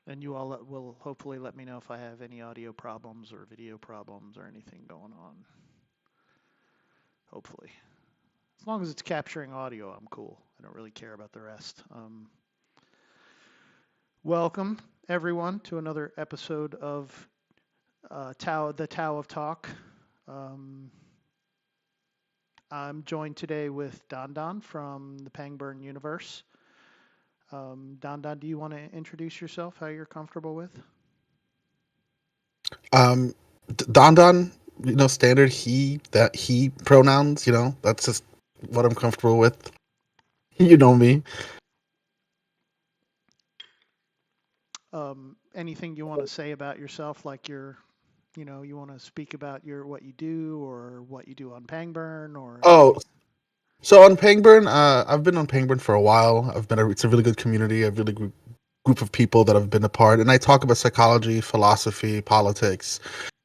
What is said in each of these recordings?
And you all will hopefully let me know if I have any audio problems or video problems or anything going on. Hopefully. As long as it's capturing audio, I'm cool. I don't really care about the rest. Welcome, everyone, to another episode of the Tao of Talk. Um, I'm joined today with Dandan from the Pangburn Universe. Dandan, do you want to introduce yourself, how you're comfortable with? Um, Dandan, standard he pronouns, that's just what I'm comfortable with. You know me. Anything you want to say about yourself, like you want to speak about what you do or what you do on Pangburn or Oh, anything? so on Pangburn, I've been on Pangburn for a while. It's a really good community, a really group of people that have been a part, and I talk about psychology, philosophy, politics,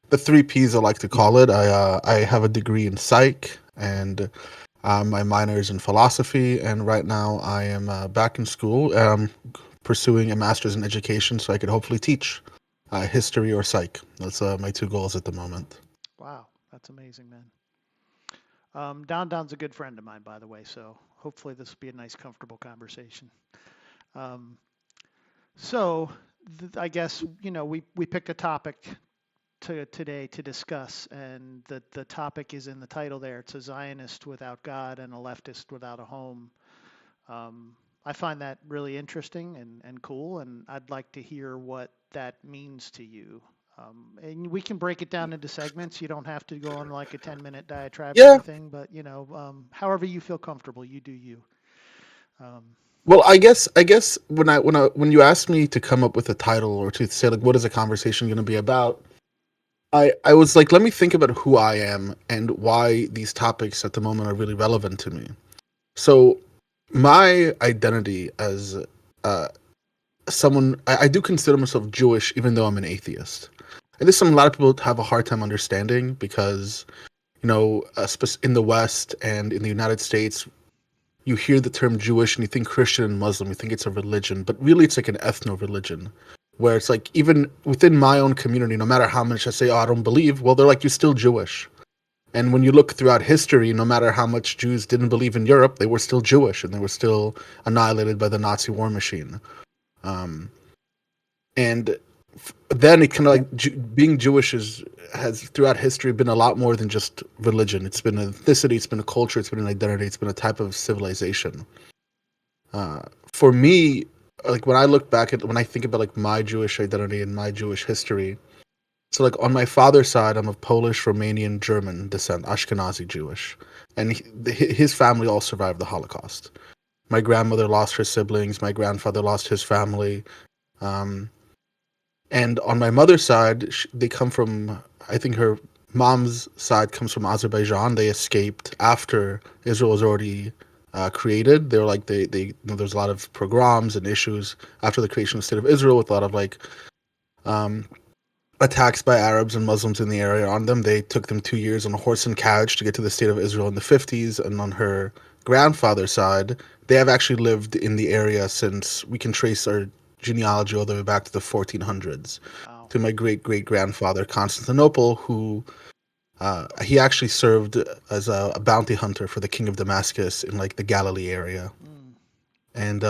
the three P's I like to call it. I have a degree in psych, and my minor is in philosophy, and right now I am back in school, pursuing a master's in education, so I could hopefully teach history or psych. That's my two goals at the moment. Wow, that's amazing, man. Don Don's a good friend of mine, by the way, so hopefully this will be a nice, comfortable conversation. Um, so I guess we picked a topic today to discuss, and the topic is in the title there. It's a Zionist without God and a leftist without a home. I find that really interesting and cool, and I'd like to hear what that means to you. And we can break it down into segments. You don't have to go on like a 10-minute diatribe or Yeah. anything, but however you feel comfortable, you do you. Um, Well, I guess when you asked me to come up with a title or to say like what is a conversation going to be about, I was like, let me think about who I am and why these topics at the moment are really relevant to me. So my identity as uh, someone, I do consider myself Jewish, even though I'm an atheist. And this is something a lot of people have a hard time understanding because, in the West and in the United States, you hear the term Jewish and you think Christian and Muslim, you think it's a religion, but really it's like an ethno religion. Where it's like, even within my own community, no matter how much I say, oh, I don't believe, well, they're like, you're still Jewish. And when you look throughout history, no matter how much Jews didn't believe in Europe, they were still Jewish and they were still annihilated by the Nazi war machine. Um, and then it kind of like being Jewish has throughout history been a lot more than just religion. It's been an ethnicity, it's been a culture, it's been an identity, it's been a type of civilization. For me, like when I think about like my Jewish identity and my Jewish history, so like on my father's side, I'm of Polish, Romanian, German descent, Ashkenazi Jewish, and his family all survived the Holocaust. My grandmother lost her siblings. My grandfather lost his family. Um, and on my mother's side, they come from, I think her mom's side comes from Azerbaijan. They escaped after Israel was already created. They were like, there's a lot of pogroms and issues after the creation of the state of Israel with a lot of like um, attacks by Arabs and Muslims in the area on them. They took them 2 years on a horse and carriage to get to the state of Israel in the 50s. And on her grandfather's side, they have actually lived in the area since we can trace our genealogy all the way back to the 1400s wow. to my great great grandfather Constantinople, who he actually served as a bounty hunter for the king of Damascus in like the Galilee area. Mm, And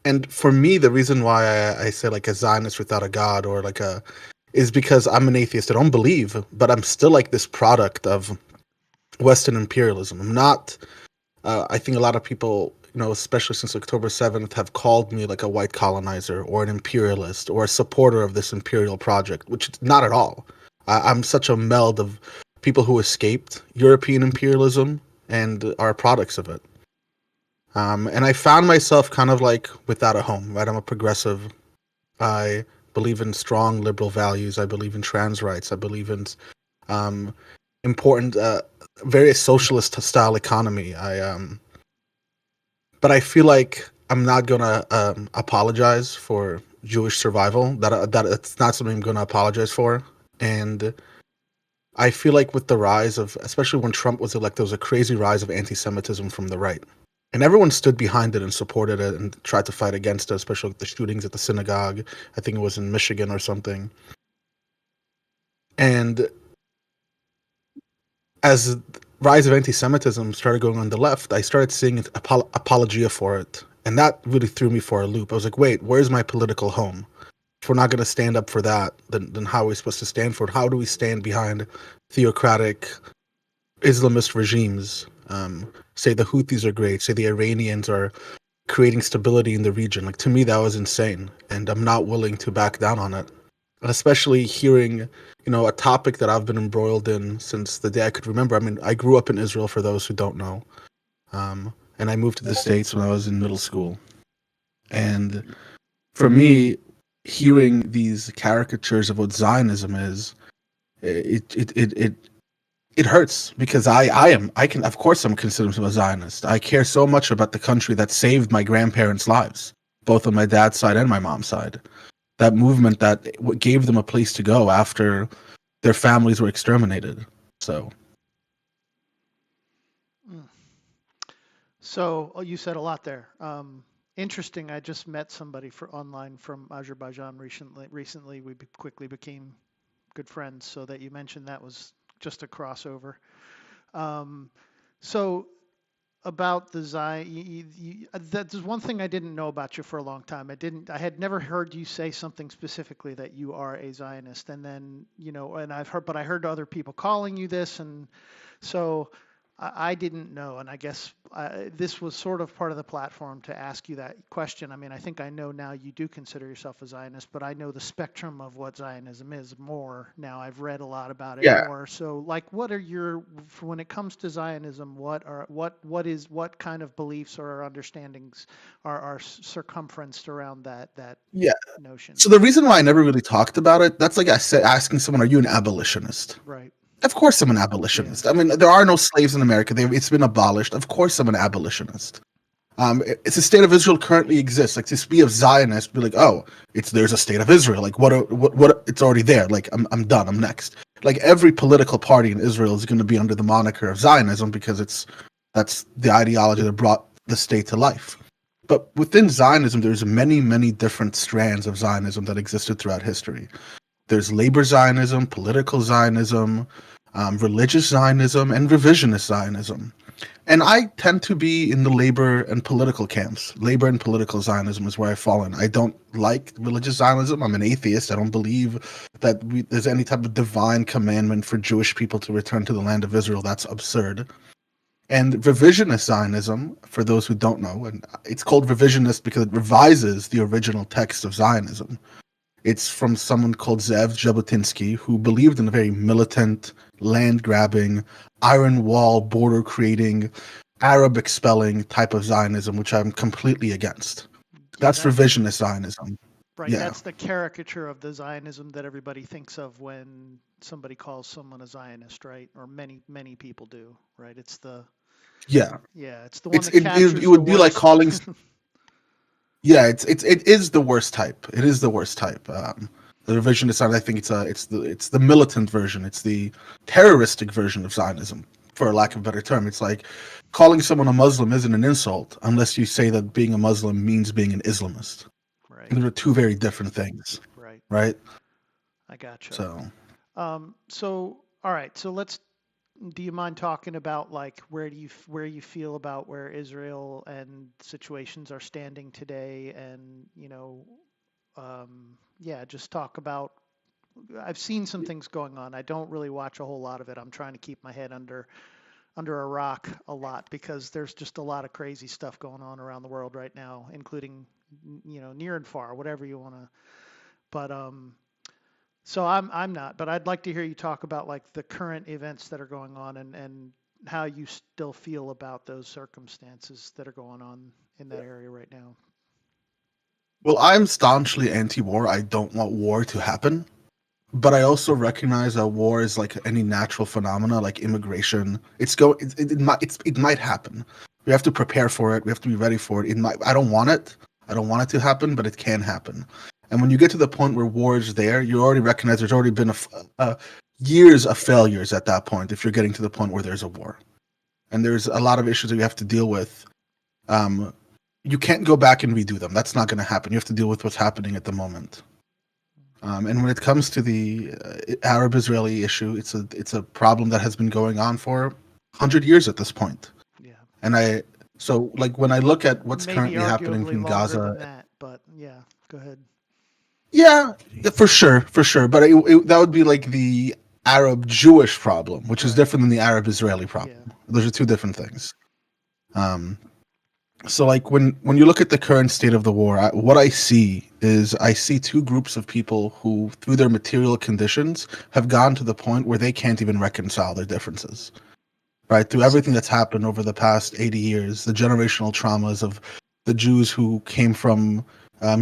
and for me, the reason why I say like a Zionist without a God or like a is because I'm an atheist. I don't believe, but I'm still like this product of Western imperialism. I'm not. I think a lot of people, especially since October 7th, have called me like a white colonizer or an imperialist or a supporter of this imperial project, which it's not at all. I'm such a meld of people who escaped European imperialism and are products of it. And I found myself kind of like without a home, right? I'm a progressive. I believe in strong liberal values. I believe in trans rights. I believe in um, important, very socialist style economy. But I feel like I'm not gonna apologize for Jewish survival. That it's not something I'm gonna apologize for. And I feel like with the rise of, especially when Trump was elected, there was a crazy rise of anti-Semitism from the right. and everyone stood behind it and supported it and tried to fight against it, especially with the shootings at the synagogue. I think it was in Michigan or something. And as rise of anti-Semitism started going on the left, I started seeing apologia for it, and that really threw me for a loop. I was like, wait, where's my political home? If we're not going to stand up for that, then how are we supposed to stand for it? How do we stand behind theocratic Islamist regimes? Say the Houthis are great, say the Iranians are creating stability in the region. Like, to me, that was insane, and I'm not willing to back down on it. And especially hearing, a topic that I've been embroiled in since the day I could remember. I mean, I grew up in Israel, for those who don't know, and I moved to the States when I was in middle school. And for me, hearing these caricatures of what Zionism is, it hurts, because of course I'm considered a Zionist. I care so much about the country that saved my grandparents' lives, both on my dad's side and my mom's side. That movement that gave them a place to go after their families were exterminated. So. So you said a lot there. Interesting. I just met somebody online from Azerbaijan recently. We quickly became good friends. So that you mentioned that was just a crossover. So about the Zion, that's one thing I didn't know about you for a long time. I had never heard you say something specifically that you are a Zionist, and then and I heard other people calling you this, and so I didn't know, and I guess this was sort of part of the platform to ask you that question. I mean, I think I know now you do consider yourself a Zionist, but I know the spectrum of what Zionism is more now. I've read a lot about it Yeah. more. So, like, what are when it comes to Zionism, what kind of beliefs or understandings are circumferenced around that Yeah. notion? So the reason why I never really talked about it, that's like I said, asking someone, "Are you an abolitionist?" Right. Of course, I'm an Yeah. abolitionist. I mean, there are no slaves in America; it's been abolished. Of course, I'm an abolitionist. It's a state of Israel currently exists. Like, to be a Zionist, be like, oh, there's a state of Israel. Like, what? It's already there. Like, I'm done. I'm next. Like, every political party in Israel is going to be under the moniker of Zionism, because that's the ideology that brought the state to life. But within Zionism, there's many, many different strands of Zionism that existed throughout history. There's labor Zionism, political Zionism, religious Zionism, and revisionist Zionism. And I tend to be in the labor and political camps. Labor and political Zionism is where I fall in. I don't like religious Zionism. I'm an atheist. I don't believe that there's any type of divine commandment for Jewish people to return to the land of Israel. That's absurd. And revisionist Zionism, for those who don't know, and it's called revisionist because it revises the original text of Zionism. It's from someone called Zev Jabotinsky, who believed in a very militant, land-grabbing, iron wall, border-creating, Arab-expelling type of Zionism, which I'm completely against. Yeah, That's revisionist Zionism. right. Yeah. That's the caricature of the Zionism that everybody thinks of when somebody calls someone a Zionist, right? Or many people do, right? Yeah. It's the one that It captures the would be like worst. calling. Yeah, it is the worst type. It is the worst type. The revisionist Zionism, I think it's the militant version. It's the terroristic version of Zionism, for lack of a better term. It's like calling someone a Muslim isn't an insult unless you say that being a Muslim means being an Islamist. Right. And they're two very different things, Right. right? I gotcha. So So all right. So do you mind talking about, like, where you feel about where Israel and situations are standing today, and just talk about. I've seen some things going on. I don't really watch a whole lot of it. I'm trying to keep my head under a rock a lot, because there's just a lot of crazy stuff going on around the world right now, including near and far, whatever you want to. But so I'm not, but I'd like to hear you talk about, like, the current events that are going on, and how you still feel about those circumstances that are going on in that area right now. well, I'm staunchly anti-war. I don't want war to happen. But I also recognize that war is like any natural phenomena, like immigration. It might happen. We have to prepare for it. We have to be ready for it. It might. I don't want it. I don't want it to happen, but it can happen. And when you get to the point where war is there, you already recognize there's already been years of failures at that point. If you're getting to the point where there's a war, and there's a lot of issues that you have to deal with Um, you can't go back and redo them. That's not going to happen. You have to deal with what's happening at the moment. And when it comes to the Arab-Israeli issue, it's a problem that has been going on for 100 years at this point. Yeah. And so like when I look at what's Maybe currently happening arguably in longer Gaza, than that, but yeah, go ahead. yeah, for sure, for sure. But that would be like the Arab-Jewish problem, which is Right. different than the Arab-Israeli Yeah. problem. Those are two different things. Um, so like when you look at the current state of the war, what I see is I see two groups of people who, through their material conditions, have gone to the point where they can't even reconcile their differences. Right, through everything that's happened over the past 80 years, the generational traumas of the Jews who came from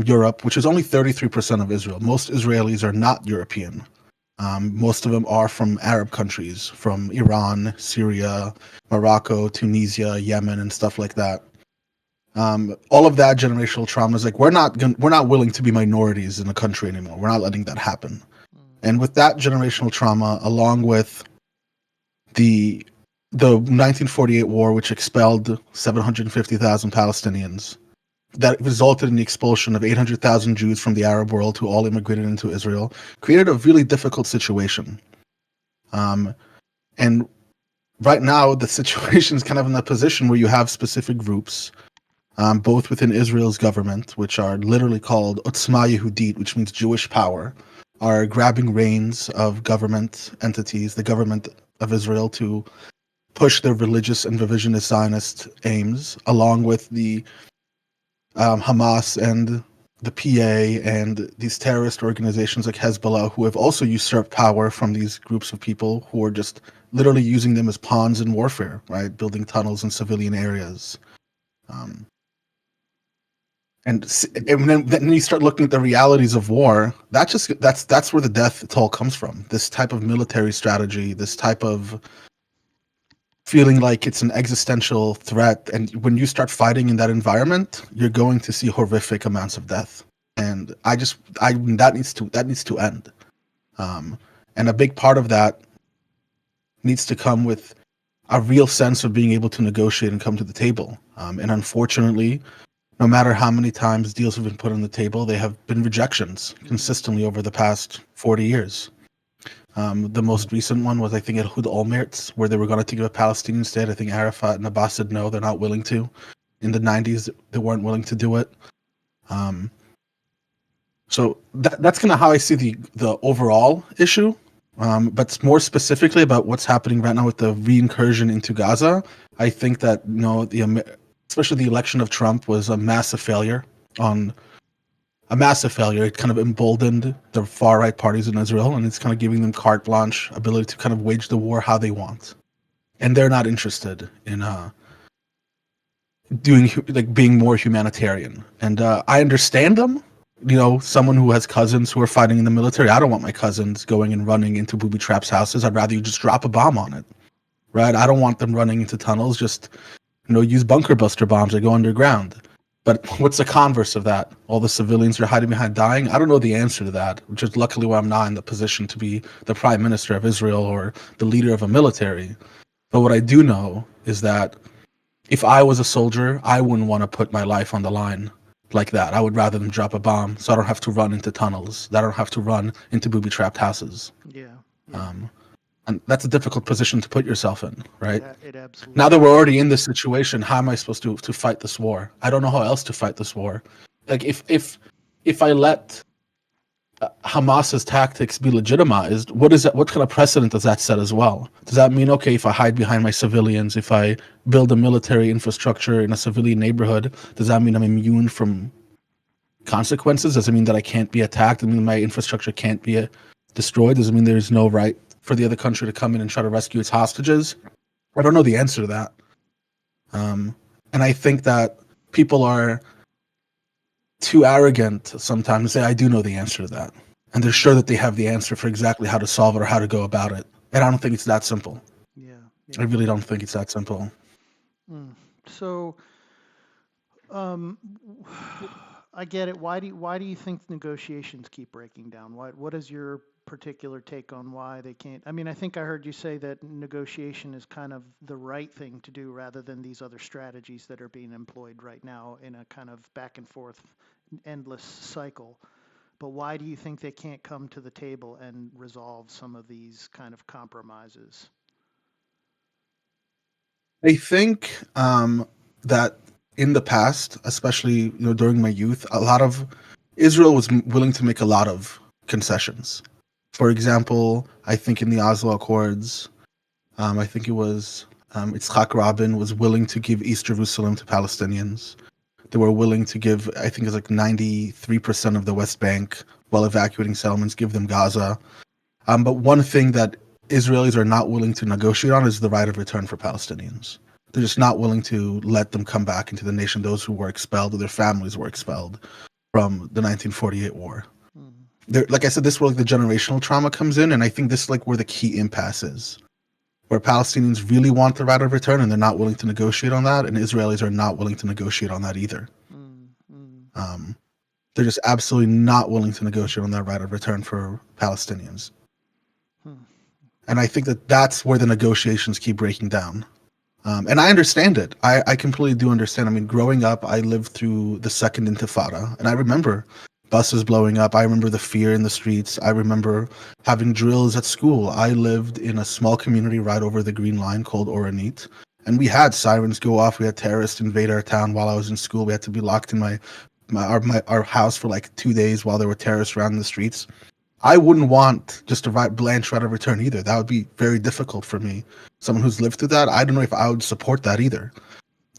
Europe, which is only 33% of Israel. Most Israelis are not European. Most of them are from Arab countries, from Iran, Syria, Morocco, Tunisia, Yemen, and stuff like that. All of that generational trauma is like we're not willing to be minorities in the country anymore. We're not letting that happen. And with that generational trauma, along with the the 1948 war, which expelled 750,000 Palestinians, that resulted in the expulsion of 800,000 Jews from the Arab world who all immigrated into Israel, created a really difficult situation. And right now, the situation is kind of in a position where you have specific groups, both within Israel's government, which are literally called Otzma Yehudit, which means Jewish power, are grabbing reins of government entities, the government of Israel, to push their religious and revisionist Zionist aims, along with the Hamas and the PA and these terrorist organizations like Hezbollah, who have also usurped power from these groups of people who are just literally using them as pawns in warfare, right? Building tunnels in civilian areas. Um, and then you start looking at the realities of war. That's where the death toll comes from. This type of military strategy, this type of feeling like it's an existential threat, and when you start fighting in that environment, you're going to see horrific amounts of death. And I that needs to end. um, and a big part of that needs to come with a real sense of being able to negotiate and come to the table. And unfortunately, no matter how many times deals have been put on the table, they have been rejections consistently over the past 40 years. The most recent one was, I think, at Hud Olmert, where they were going to give a Palestinian state. I think Arafat and Abbas said no, they're not willing to. In the 90s, they weren't willing to do it. So that's kind of how I see the overall issue. But more specifically about what's happening right now with the reincursion into Gaza, I think that especially the election of Trump was a massive failure It kind of emboldened the far right parties in Israel, and it's kind of giving them carte blanche ability to kind of wage the war how they want. And they're not interested in being more humanitarian. And I understand them. Someone who has cousins who are fighting in the military. I don't want my cousins going and running into booby traps houses. I'd rather you just drop a bomb on it, right? I don't want them running into tunnels. Just use bunker buster bombs that go underground. But what's the converse of that? All the civilians are hiding behind dying? I don't know the answer to that, which is luckily why I'm not in the position to be the prime minister of Israel or the leader of a military. But what I do know is that if I was a soldier, I wouldn't want to put my life on the line like that. I would rather them drop a bomb so I don't have to run into tunnels, that I don't have to run into booby-trapped houses. Yeah. And that's a difficult position to put yourself in, right? It absolutely. Now that we're already in this situation, how am I supposed to fight this war? I don't know how else to fight this war. Like if I let Hamas's tactics be legitimized, what kind of precedent does that set as well? Does that mean, okay, if I hide behind my civilians, if I build a military infrastructure in a civilian neighborhood, does that mean I'm immune from consequences? Does it mean that I can't be attacked? Does it mean my infrastructure can't be destroyed? Does it mean there's no right for the other country to come in and try to rescue its hostages? I don't know the answer to that. And I think that people are too arrogant sometimes to say, I do know the answer to that. And they're sure that they have the answer for exactly how to solve it or how to go about it. And I don't think it's that simple. Yeah. I really don't think it's that simple. So, I get it. Why do you think negotiations keep breaking down? What is your particular take on why they can't? I mean, I think I heard you say that negotiation is kind of the right thing to do rather than these other strategies that are being employed right now in a kind of back and forth, endless cycle. But why do you think they can't come to the table and resolve some of these kind of compromises? I think that in the past, especially during my youth, a lot of Israel was willing to make a lot of concessions. For example, I think in the Oslo Accords, I think it was Yitzhak Rabin was willing to give East Jerusalem to Palestinians. They were willing to give, I think it's like 93% of the West Bank while evacuating settlements, give them Gaza. But one thing that Israelis are not willing to negotiate on is the right of return for Palestinians. They're just not willing to let them come back into the nation, those who were expelled or their families were expelled from the 1948 war. Mm, Like I said, this is where like the generational trauma comes in, and I think this is like where the key impasse is, where Palestinians really want the right of return and they're not willing to negotiate on that, and Israelis are not willing to negotiate on that either. mm, mm, Um, they're just absolutely not willing to negotiate on that right of return for Palestinians. hmm, And I think that that's where the negotiations keep breaking down. And I understand it. I completely do understand. I mean, growing up, I lived through the second Intifada, and I remember buses blowing up. I remember the fear in the streets. I remember having drills at school. I lived in a small community right over the Green Line called Oranit, and we had sirens go off. We had terrorists invade our town while I was in school. We had to be locked in our house for like 2 days while there were terrorists around the streets. I wouldn't want just a blank right of return either. That would be very difficult for me. Someone who's lived through that, I don't know if I would support that either.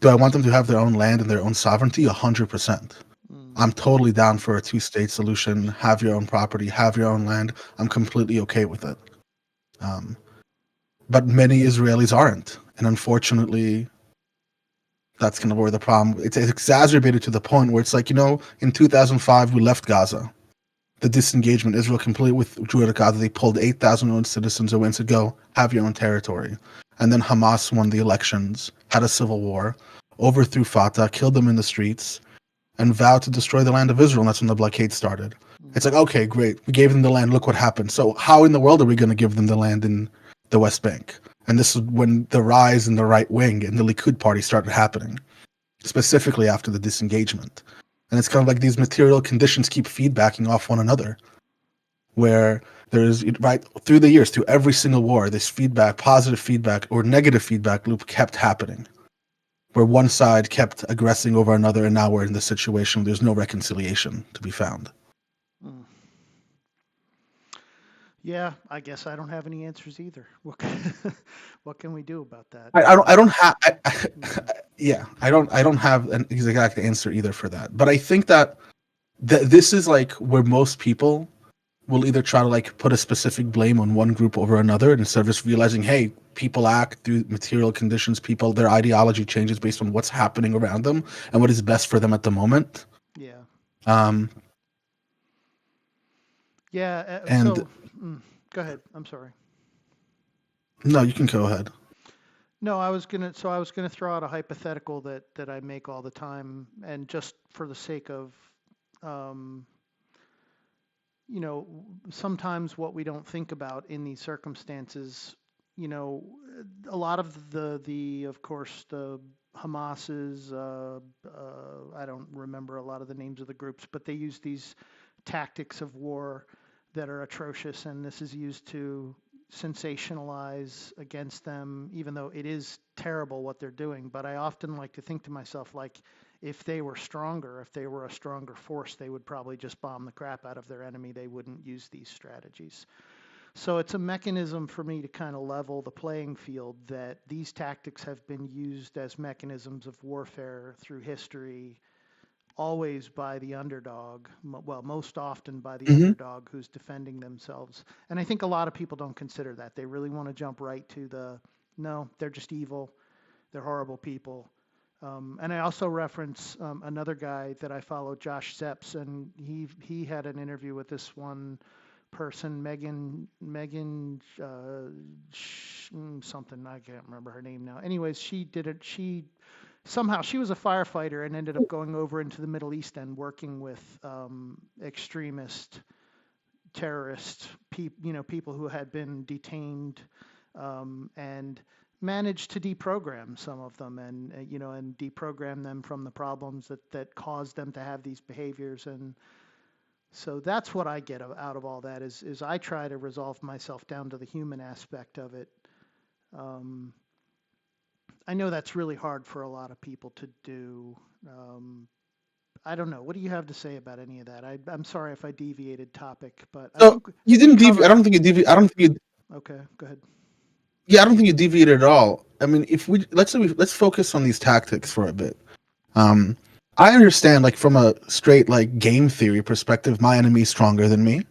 Do I want them to have their own land and their own sovereignty? 100%. mm, I'm totally down for a two-state solution. Have your own property, have your own land. I'm completely okay with it. Um, but many Israelis aren't, and unfortunately, that's kind of where the problem. It's exacerbated to the point where it's like in 2005 we left Gaza. The disengagement, Israel completely withdrew out of Gaza. They pulled 8,000 own citizens away and said, go, have your own territory. And then Hamas won the elections, had a civil war, overthrew Fatah, killed them in the streets, and vowed to destroy the land of Israel. And that's when the blockade started. It's mm, like, okay, great. We gave them the land. Look what happened. So how in the world are we going to give them the land in the West Bank? And this is when the rise in the right wing and the Likud party started happening, specifically after the disengagement. And it's kind of like these material conditions keep feedbacking off one another, where there's right through the years, through every single war, this feedback, positive feedback or negative feedback loop kept happening, where one side kept aggressing over another, and now we're in this situation where there's no reconciliation to be found. mm. Yeah, I guess I don't have any answers either. What can, what can we do about that? I don't have, Yeah. yeah, I don't have an exact answer either for that. But I think that this is like where most people will either try to like put a specific blame on one group over another instead of just realizing, hey, people act through material conditions, people, their ideology changes based on what's happening around them and what is best for them at the moment. Yeah. Um, Yeah. and Go ahead. I'm sorry. no, you can go ahead. No, I was gonna throw out a hypothetical that I make all the time, and just for the sake of, um, you know, sometimes what we don't think about in these circumstances, you know, a lot of the of course the Hamas's, I don't remember a lot of the names of the groups, but they use these tactics of war that are atrocious, and this is used to sensationalize against them, even though it is terrible what they're doing. But I often like to think to myself, like, if they were stronger, if they were a stronger force, they would probably just bomb the crap out of their enemy. They wouldn't use these strategies. So it's a mechanism for me to kind of level the playing field that these tactics have been used as mechanisms of warfare through history, always by the underdog, well, most often by the Hmm. underdog who's defending themselves. And I think a lot of people don't consider that. They really want to jump right to the no, they're just evil, they're horrible people. And I also reference another guy that I follow, Josh Sepps, and he had an interview with this one person, Megan something, I can't remember her name now. Anyways, she did it. Somehow she was a firefighter and ended up going over into the Middle East and working with extremist terrorists, people who had been detained, and managed to deprogram some of them, and deprogram them from the problems that caused them to have these behaviors. And so that's what I get out of all that is I try to resolve myself down to the human aspect of it. Um, I know that's really hard for a lot of people to do. I don't know. What do you have to say about any of that? I'm sorry if I deviated topic, but I So think you we didn't deviate. I covered. don't think you deviate. I don't think you. Okay, go ahead. Yeah, I don't think you deviated at all. I mean, if we let's say let's focus on these tactics for a bit. Um, I understand, like from a straight like game theory perspective, my enemy is stronger than me.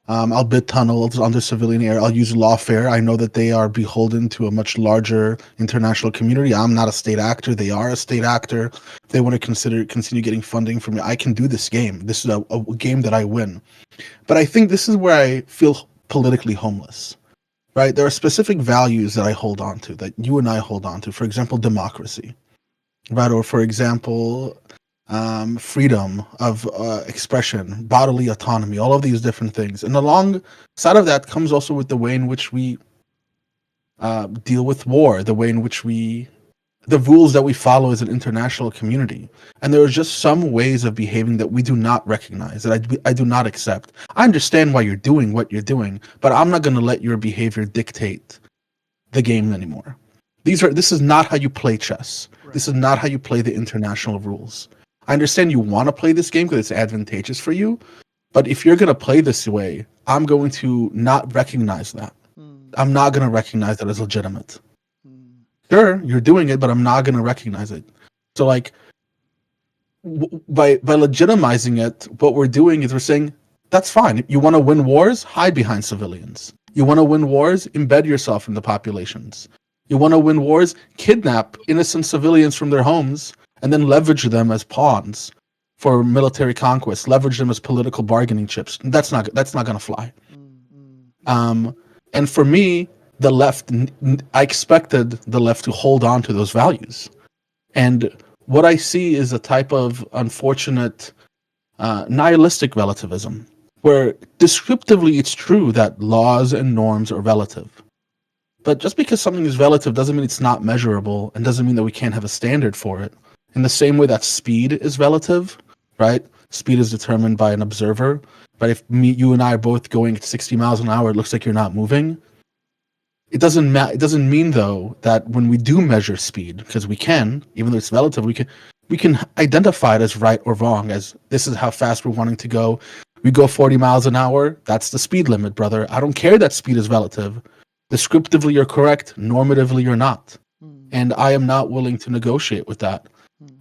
I'll bid tunnels under civilian air. I'll use lawfare. I know that they are beholden to a much larger international community. I'm not a state actor. They are a state actor. If they want to continue getting funding from me, I can do this game. This is a game that I win. But I think this is where I feel politically homeless. Right? There are specific values that I hold on to, that you and I hold on to. For example, democracy, right? Or for example, freedom of expression, bodily autonomy, all of these different things. And alongside of that comes also with the way in which we deal with war, the way in which the rules that we follow as an international community. And there are just some ways of behaving that we do not recognize, that I do not accept. I understand why you're doing what you're doing, but I'm not going to let your behavior dictate the game anymore. This is not how you play chess. Right. This is not how you play the international rules. I understand you want to play this game because it's advantageous for you, but if you're going to play this way, I'm going to not recognize that. I'm not going to recognize that as legitimate. Sure, you're doing it, but I'm not going to recognize it. So, like, by legitimizing it, what we're doing is we're saying, that's fine. You want to win wars? Hide behind civilians. You want to win wars? Embed yourself in the populations. You want to win wars? Kidnap innocent civilians from their homes and then leverage them as pawns for military conquest. Leverage them as political bargaining chips. That's not going to fly. And for me, the left, I expected the left to hold on to those values. And what I see is a type of unfortunate nihilistic relativism, where descriptively it's true that laws and norms are relative. But just because something is relative doesn't mean it's not measurable, and doesn't mean that we can't have a standard for it. In the same way that speed is relative, right? Speed is determined by an observer. But if you and I are both going at 60 miles an hour, it looks like you're not moving. It doesn't mean though that when we do measure speed, because we can, even though it's relative, we can identify it as right or wrong, as this is how fast we're wanting to go. We go 40 miles an hour. That's the speed limit, brother. I don't care that speed is relative. Descriptively, you're correct. Normatively, you're not. And I am not willing to negotiate with that.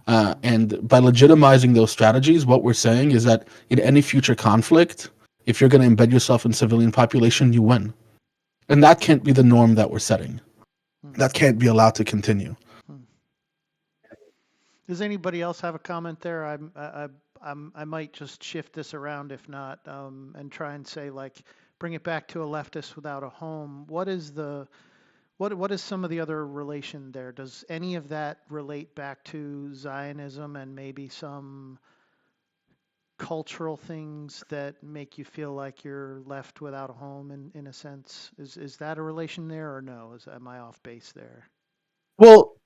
And by legitimizing those strategies, what we're saying is that in any future conflict, if you're going to embed yourself in civilian population, you win. And that can't be the norm that we're setting. That can't be allowed to continue. Does anybody else have a comment there? I might just shift this around, if not, and try and say, like, bring it back to a leftist without a home. What is some of the other relation there? Does any of that relate back to Zionism and maybe some cultural things that make you feel like you're left without a home in a sense? Is that a relation there, or no? Am I off base there? Well,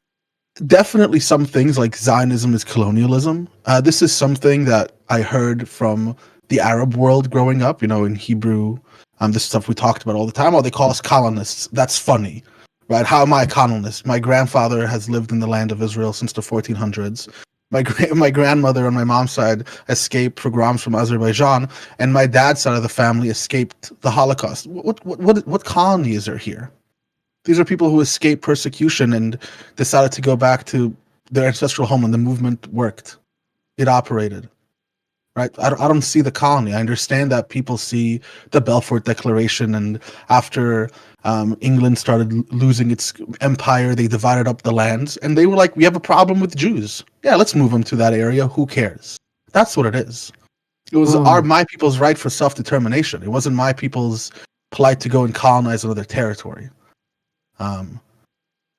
definitely some things like Zionism is colonialism. This is something that I heard from the Arab world growing up, in Hebrew. This stuff we talked about all the time. Oh, they call us colonists. That's funny, right? How am I a colonist? My grandfather has lived in the land of Israel since the 1400s. My grandmother on my mom's side escaped pogroms from Azerbaijan, and my dad's side of the family escaped the Holocaust. What colony is there here? These are people who escaped persecution and decided to go back to their ancestral homeland. The movement worked. It operated. Right? I don't see the colony. I understand that people see the Balfour Declaration, and after England started losing its empire, they divided up the lands, and they were like, we have a problem with Jews. Yeah, let's move them to that area. Who cares? That's what it is. It was my people's right for self-determination. It wasn't my people's plight to go and colonize another territory.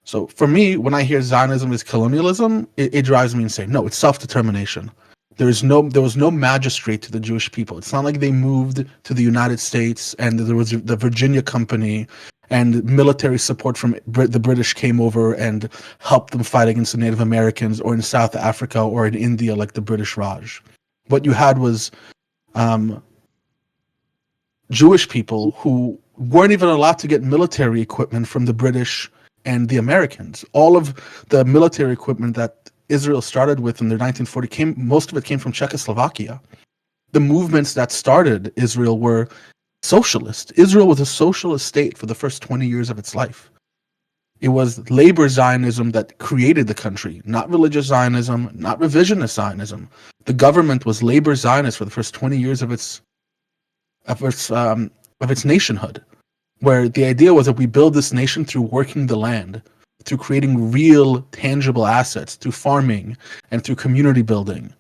So for me, when I hear Zionism is colonialism, it drives me insane. No, it's self-determination. There was no magistrate to the Jewish people. It's not like they moved to the United States and there was the Virginia Company and military support from the British came over and helped them fight against the Native Americans, or in South Africa or in India like the British Raj. What you had was um, Jewish people who weren't even allowed to get military equipment from the British and the Americans. All of the military equipment that Israel started with in the 1940 most of it came from Czechoslovakia. The movements that started Israel were socialist. Israel was a socialist state for the first 20 years of its life. It was labor Zionism that created the country, not religious Zionism, not revisionist Zionism. The government was labor Zionist for the first 20 years of its nationhood, where the idea was that we build this nation through working the land, through creating real tangible assets, through farming and through community building.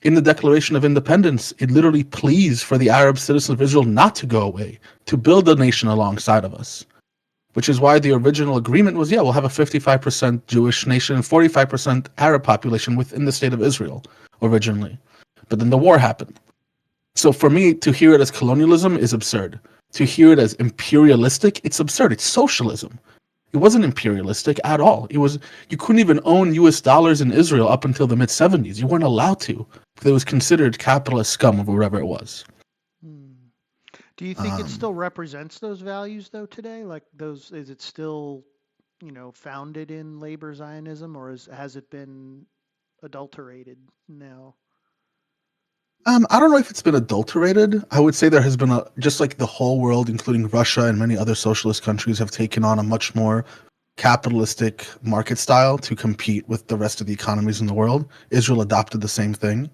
In the Declaration of Independence, it literally pleads for the Arab citizens of Israel not to go away, to build a nation alongside of us. Which is why the original agreement was, we'll have a 55% Jewish nation and 45% Arab population within the state of Israel originally. But then the war happened. So for me, to hear it as colonialism is absurd. To hear it as imperialistic, it's absurd. It's socialism. It wasn't imperialistic at all. You couldn't even own US dollars in Israel up until the mid-70s. You weren't allowed to, because it was considered capitalist scum or whatever it was. Do you think it still represents those values though today? Like is it still, founded in labor Zionism, or has it been adulterated now? I don't know if it's been adulterated. I would say there has been just like the whole world, including Russia and many other socialist countries, have taken on a much more capitalistic market style to compete with the rest of the economies in the world. Israel adopted the same thing.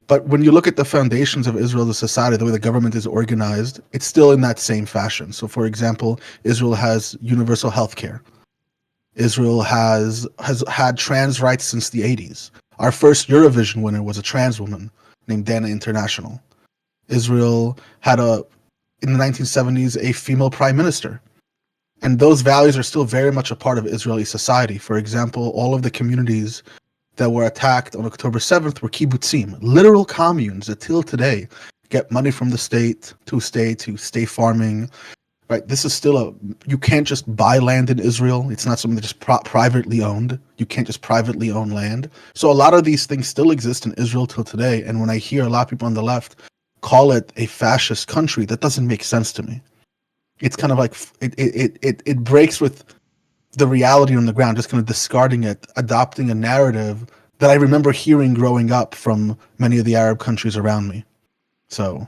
But when you look at the foundations of Israel, the society, the way the government is organized, it's still in that same fashion. So, for example, Israel has universal health care. Israel has had trans rights since the 80s. Our first Eurovision winner was a trans woman named Dandan International. Israel had in the 1970s, a female prime minister. And those values are still very much a part of Israeli society. For example, all of the communities that were attacked on October 7th were kibbutzim, literal communes that till today get money from the state to stay farming. Right, this is still you can't just buy land in Israel. It's not something that's just privately owned. You can't just privately own land. So a lot of these things still exist in Israel till today. And when I hear a lot of people on the left call it a fascist country, that doesn't make sense to me. It's kind of like it breaks with the reality on the ground, just kind of discarding it, adopting a narrative that I remember hearing growing up from many of the Arab countries around me. So,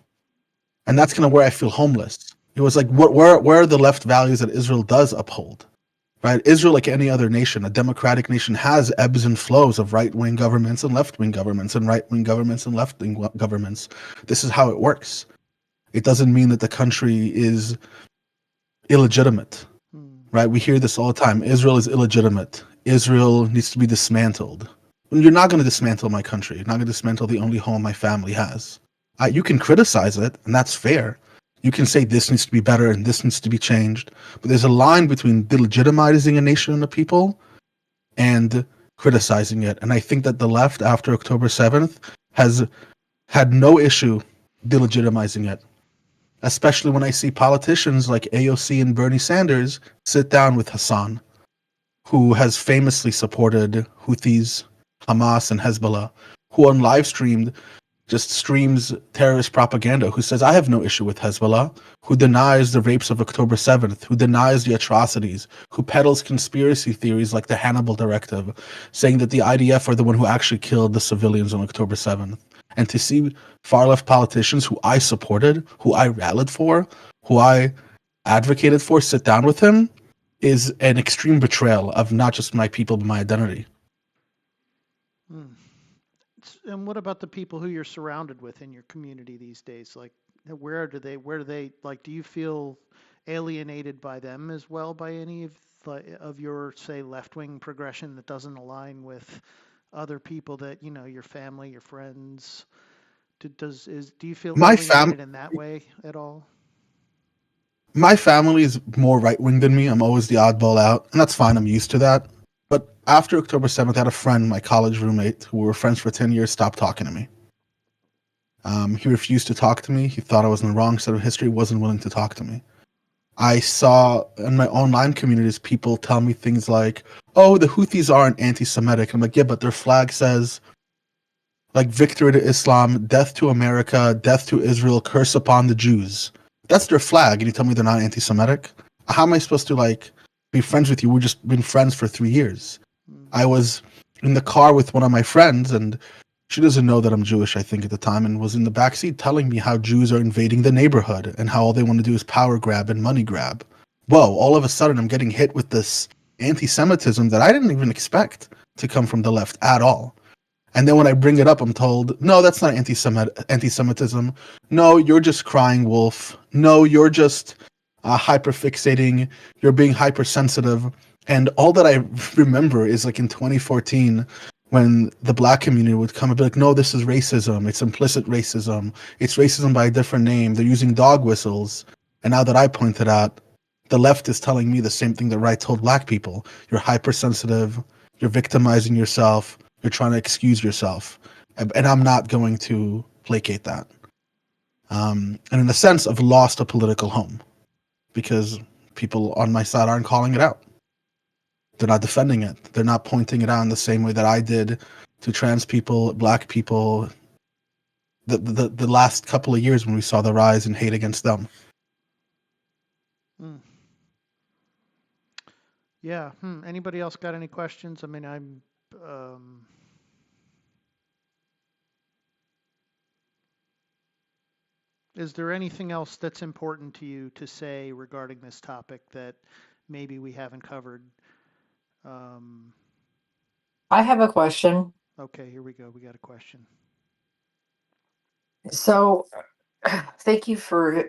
and that's kind of where I feel homeless. It was like, where are the left values that Israel does uphold? Right? Israel, like any other nation, a democratic nation, has ebbs and flows of right-wing governments and left-wing governments and right-wing governments and left-wing governments. This is how it works. It doesn't mean that the country is illegitimate. Right? We hear this all the time. Israel is illegitimate. Israel needs to be dismantled. You're not going to dismantle my country. You're not going to dismantle the only home my family has. You can criticize it, and that's fair. You can say this needs to be better and this needs to be changed. But there's a line between delegitimizing a nation and a people and criticizing it. And I think that the left after October 7th has had no issue delegitimizing it. Especially when I see politicians like AOC and Bernie Sanders sit down with Hassan, who has famously supported Houthis, Hamas, and Hezbollah, who on live streamed just streams terrorist propaganda, who says, I have no issue with Hezbollah, who denies the rapes of October 7th, who denies the atrocities, who peddles conspiracy theories like the Hannibal Directive, saying that the IDF are the one who actually killed the civilians on October 7th. And to see far-left politicians who I supported, who I rallied for, who I advocated for, sit down with him, is an extreme betrayal of not just my people, but my identity. And what about the people who you're surrounded with in your community these days? Like, where do they, like, do you feel alienated by them as well, by any of your, say, left-wing progression that doesn't align with other people that, your family, your friends? Do you feel alienated in that way at all? My family is more right-wing than me. I'm always the oddball out, and that's fine. I'm used to that. But after October 7th, I had a friend, my college roommate, who we were friends for 10 years, stopped talking to me. He refused to talk to me. He thought I was in the wrong side of history, wasn't willing to talk to me. I saw in my online communities people tell me things like, oh, the Houthis aren't anti-Semitic. I'm like, yeah, but their flag says, like, victory to Islam, death to America, death to Israel, curse upon the Jews. That's their flag, and you tell me they're not anti-Semitic? How am I supposed to, like, be friends with you? We've just been friends for 3 years. I was in the car with one of my friends, and she doesn't know that I'm Jewish, I think, at the time, and was in the backseat telling me how Jews are invading the neighborhood and how all they want to do is power grab and money grab. Whoa, all of a sudden I'm getting hit with this anti-Semitism that I didn't even expect to come from the left at all. And then when I bring it up, I'm told, no, that's not anti-Semitism. No, you're just crying wolf. No, you're just hyperfixating. You're being hypersensitive. And all that I remember is like in 2014, when the black community would come and be like, no, this is racism. It's implicit racism. It's racism by a different name. They're using dog whistles. And now that I pointed out, the left is telling me the same thing that Right told black people. You're hypersensitive. You're victimizing yourself. You're trying to excuse yourself. And I'm not going to placate that. And in a sense, I've lost a political home because people on my side aren't calling it out. They're not defending it. They're not pointing it out in the same way that I did to trans people, black people, the last couple of years when we saw the rise in hate against them. Yeah. Anybody else got any questions? I mean, is there anything else that's important to you to say regarding this topic that maybe we haven't covered? I have a question. Okay, here we go. We got a question. So, thank you for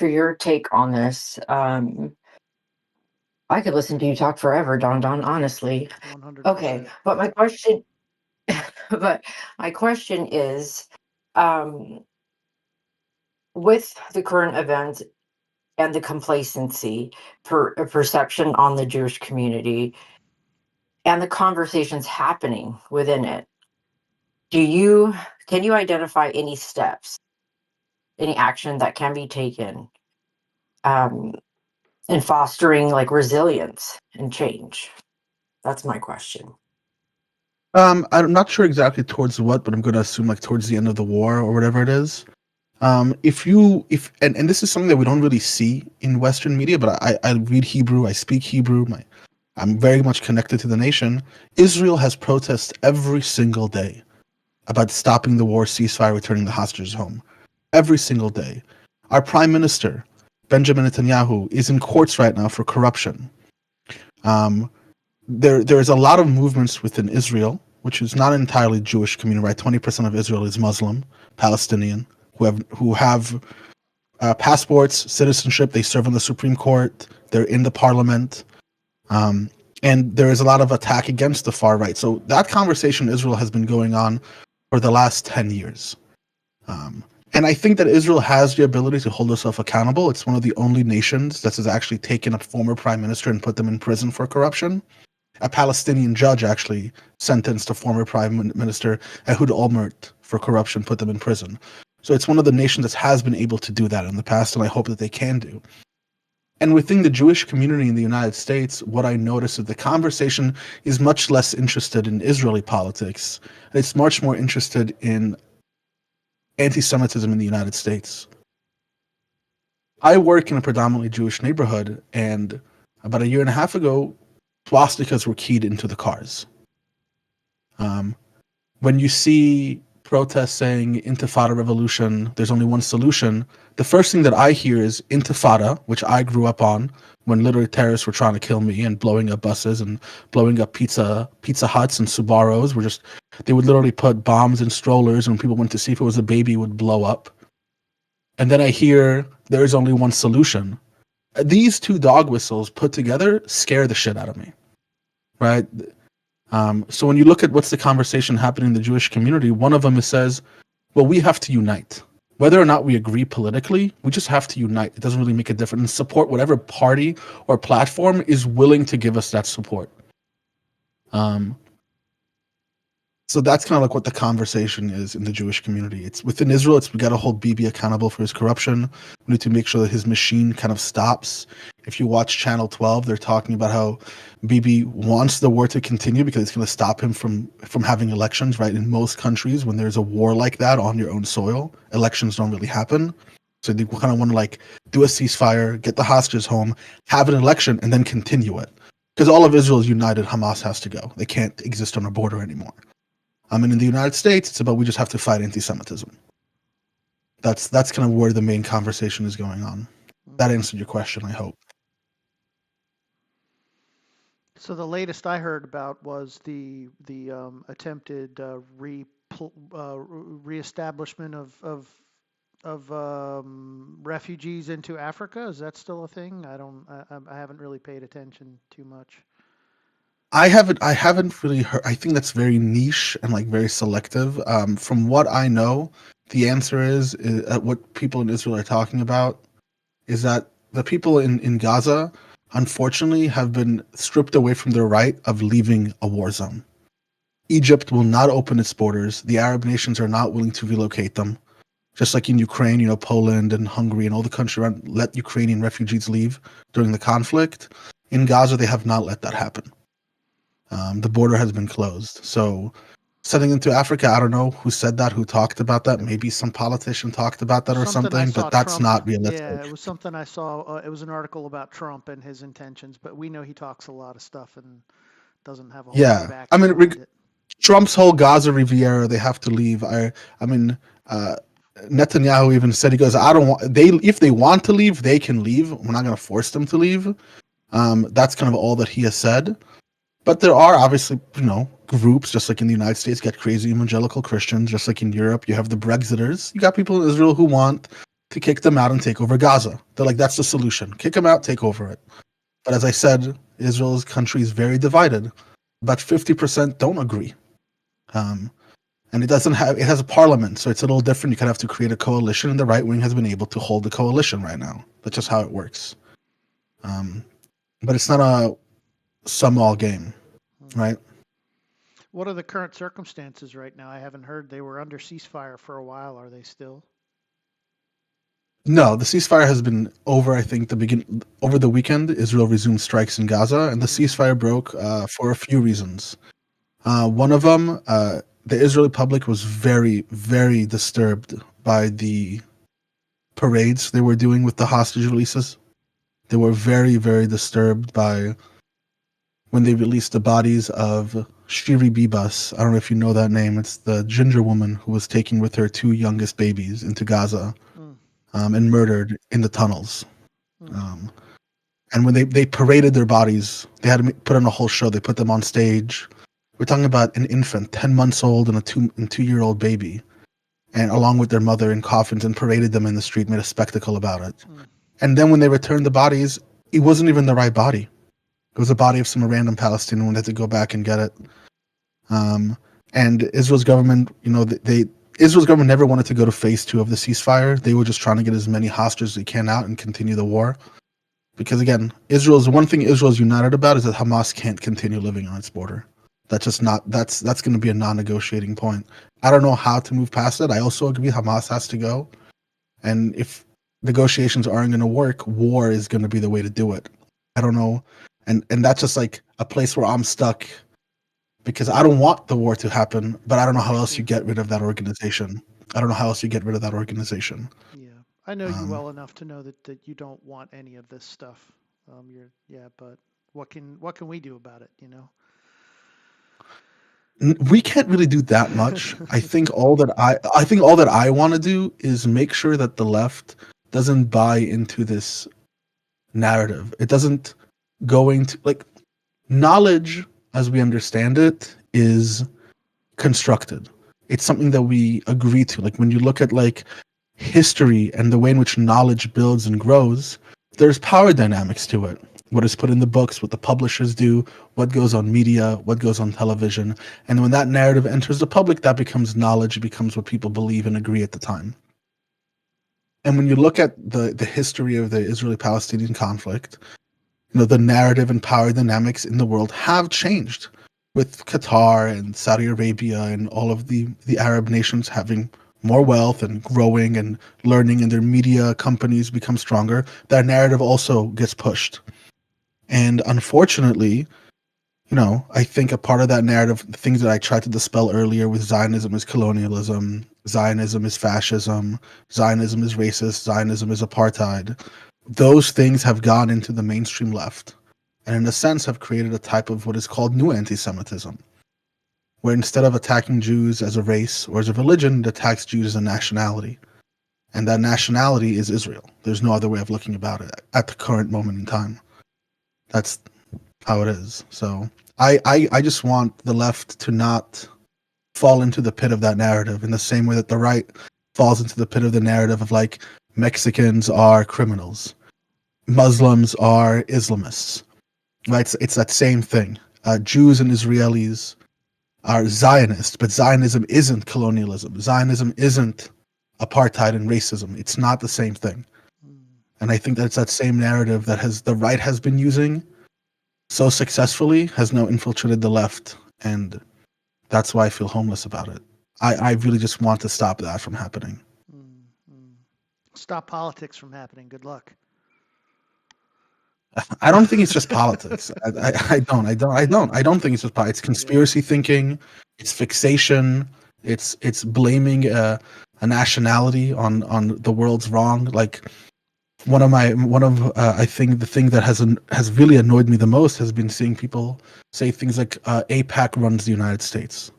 your take on this. I could listen to you talk forever, Dandan, honestly. 100%. Okay, but my question is, with the current events and the complacency, perception on the Jewish community, and the conversations happening within it, can you identify any steps, any action that can be taken in fostering like resilience and change? That's my question. I'm not sure exactly towards what, but I'm going to assume like towards the end of the war or whatever it is. And this is something that we don't really see in Western media, but I read Hebrew, I speak Hebrew, I'm very much connected to the nation. Israel has protests every single day about stopping the war, ceasefire, returning the hostages home. Every single day. Our prime minister, Benjamin Netanyahu, is in courts right now for corruption. There is a lot of movements within Israel, which is not entirely Jewish community, right? 20% of Israel is Muslim, Palestinian, who have passports, citizenship. They serve on the Supreme Court. They're in the parliament. And there is a lot of attack against the far right. So that conversation in Israel has been going on for the last 10 years. And I think that Israel has the ability to hold itself accountable. It's one of the only nations that has actually taken a former prime minister and put them in prison for corruption. A Palestinian judge actually sentenced a former prime minister, Ehud Olmert, for corruption, put them in prison. So it's one of the nations that has been able to do that in the past, and I hope that they can do. And within the Jewish community in the United States, what I notice is the conversation is much less interested in Israeli politics. It's much more interested in anti-Semitism in the United States. I work in a predominantly Jewish neighborhood, and about a year and a half ago, swastikas were keyed into the cars. When you see protests saying Intifada revolution, there's only one solution, the first thing that I hear is Intifada, which I grew up on when literally terrorists were trying to kill me and blowing up buses and blowing up Pizza Huts and Subarus. They would literally put bombs in strollers, and when people went to see if it was a baby, it would blow up. And then I hear there is only one solution. These two dog whistles put together scare the shit out of me, right? So when you look at what's the conversation happening in the Jewish community, one of them says, well, we have to unite. Whether or not we agree politically, we just have to unite. It doesn't really make a difference. And support whatever party or platform is willing to give us that support. Um, so that's kind of like what the conversation is in the Jewish community. It's within Israel. We got to hold Bibi accountable for his corruption. We need to make sure that his machine kind of stops. If you watch Channel 12, they're talking about how Bibi wants the war to continue because it's going to stop him from having elections. Right, in most countries, when there's a war like that on your own soil, elections don't really happen. So they kind of want to like do a ceasefire, get the hostages home, have an election, and then continue it. Because all of Israel is united, Hamas has to go. They can't exist on our border anymore. And in the United States, it's about we just have to fight anti-Semitism. That's kind of where the main conversation is going on. That answered your question, I hope. So the latest I heard about was the attempted reestablishment of refugees into Africa. Is that still a thing? I haven't really paid attention too much. I haven't really heard. I think that's very niche and like very selective. From what I know, the answer is what people in Israel are talking about is that the people in Gaza, unfortunately, have been stripped away from their right of leaving a war zone. Egypt will not open its borders. The Arab nations are not willing to relocate them. Just like in Ukraine, Poland and Hungary and all the countries around let Ukrainian refugees leave during the conflict. In Gaza, they have not let that happen. The border has been closed. So sending into Africa, I don't know who said that, who talked about that. Maybe some politician talked about that or something, but that's not realistic. Yeah, it was something I saw. It was an article about Trump and his intentions, but we know he talks a lot of stuff and doesn't have a whole lot of backing. I mean, Trump's whole Gaza Riviera, they have to leave. Netanyahu even said, he goes, I don't want, if they want to leave, they can leave. We're not going to force them to leave. That's kind of all that he has said. But there are obviously, groups, just like in the United States, get crazy evangelical Christians, just like in Europe, you have the Brexiters. You got people in Israel who want to kick them out and take over Gaza. They're like, that's the solution. Kick them out, take over it. But as I said, Israel's country is very divided. About 50% don't agree. And it has a parliament, so it's a little different. You kind of have to create a coalition, and the right wing has been able to hold the coalition right now. That's just how it works. But it's not a some-all game, right? What are the current circumstances right now? I haven't heard. They were under ceasefire for a while. Are they still? No, the ceasefire has been over. I think over the weekend, Israel resumed strikes in Gaza, and the ceasefire broke for a few reasons. One of them, the Israeli public was very, very disturbed by the parades they were doing with the hostage releases. They were very, very disturbed by when they released the bodies of Shiri Bibas. I don't know if you know that name. It's the ginger woman who was taken with her 2 youngest babies into Gaza and murdered in the tunnels. And when they paraded their bodies, they had to put on a whole show. They put them on stage. We're talking about an infant, 10 months old, and a 2-year-old baby, and along with their mother in coffins, and paraded them in the street, made a spectacle about it. And then when they returned the bodies, it wasn't even the right body. It was a body of some random Palestinian who had to go back and get it. And Israel's government, Israel's government never wanted to go to phase 2 of the ceasefire. They were just trying to get as many hostages as they can out and continue the war. Because again, one thing Israel's united about is that Hamas can't continue living on its border. That's going to be a non-negotiating point. I don't know how to move past it. I also agree Hamas has to go. And if negotiations aren't going to work, war is going to be the way to do it. I don't know. And that's just like a place where I'm stuck because I don't want the war to happen, but I don't know how else you get rid of that organization. Yeah, I know you well enough to know that you don't want any of this stuff. But what can we do about it, We can't really do that much. I think all that I want to do is make sure that the left doesn't buy into this narrative. It doesn't knowledge as we understand it is constructed. It's something that we agree to. Like when you look at history and the way in which knowledge builds and grows, there's power dynamics to it. What is put in the books, what the publishers do, what goes on media, what goes on television. And when that narrative enters the public, that becomes knowledge. It becomes what people believe and agree at the time. And when you look at the history of the Israeli-Palestinian conflict, the narrative and power dynamics in the world have changed. with Qatar and Saudi Arabia and all of the Arab nations having more wealth and growing and learning, and their media companies become stronger, that narrative also gets pushed. And unfortunately, I think a part of that narrative, the things that I tried to dispel earlier with Zionism is colonialism, Zionism is fascism, Zionism is racist, Zionism is apartheid. Those things have gone into the mainstream left, and in a sense have created a type of what is called new anti-Semitism, where instead of attacking Jews as a race or as a religion, it attacks Jews as a nationality. And that nationality is Israel. There's no other way of looking about it at the current moment in time. That's how it is. So I just want the left to not fall into the pit of that narrative in the same way that the right falls into the pit of the narrative of like Mexicans are criminals, Muslims are Islamists. Right? It's that same thing. Jews and Israelis are Zionist, but Zionism isn't colonialism. Zionism isn't apartheid and racism. It's not the same thing. And I think that's that same narrative that the right has been using so successfully has now infiltrated the left, and that's why I feel homeless about it. I really just want to stop that from happening. Stop politics from happening. Good luck. I don't think it's just politics. I don't think it's just politics. It's conspiracy thinking. It's fixation. It's blaming a nationality on the world's wrong. Like I think the thing that has really annoyed me the most has been seeing people say things like AIPAC runs the United States.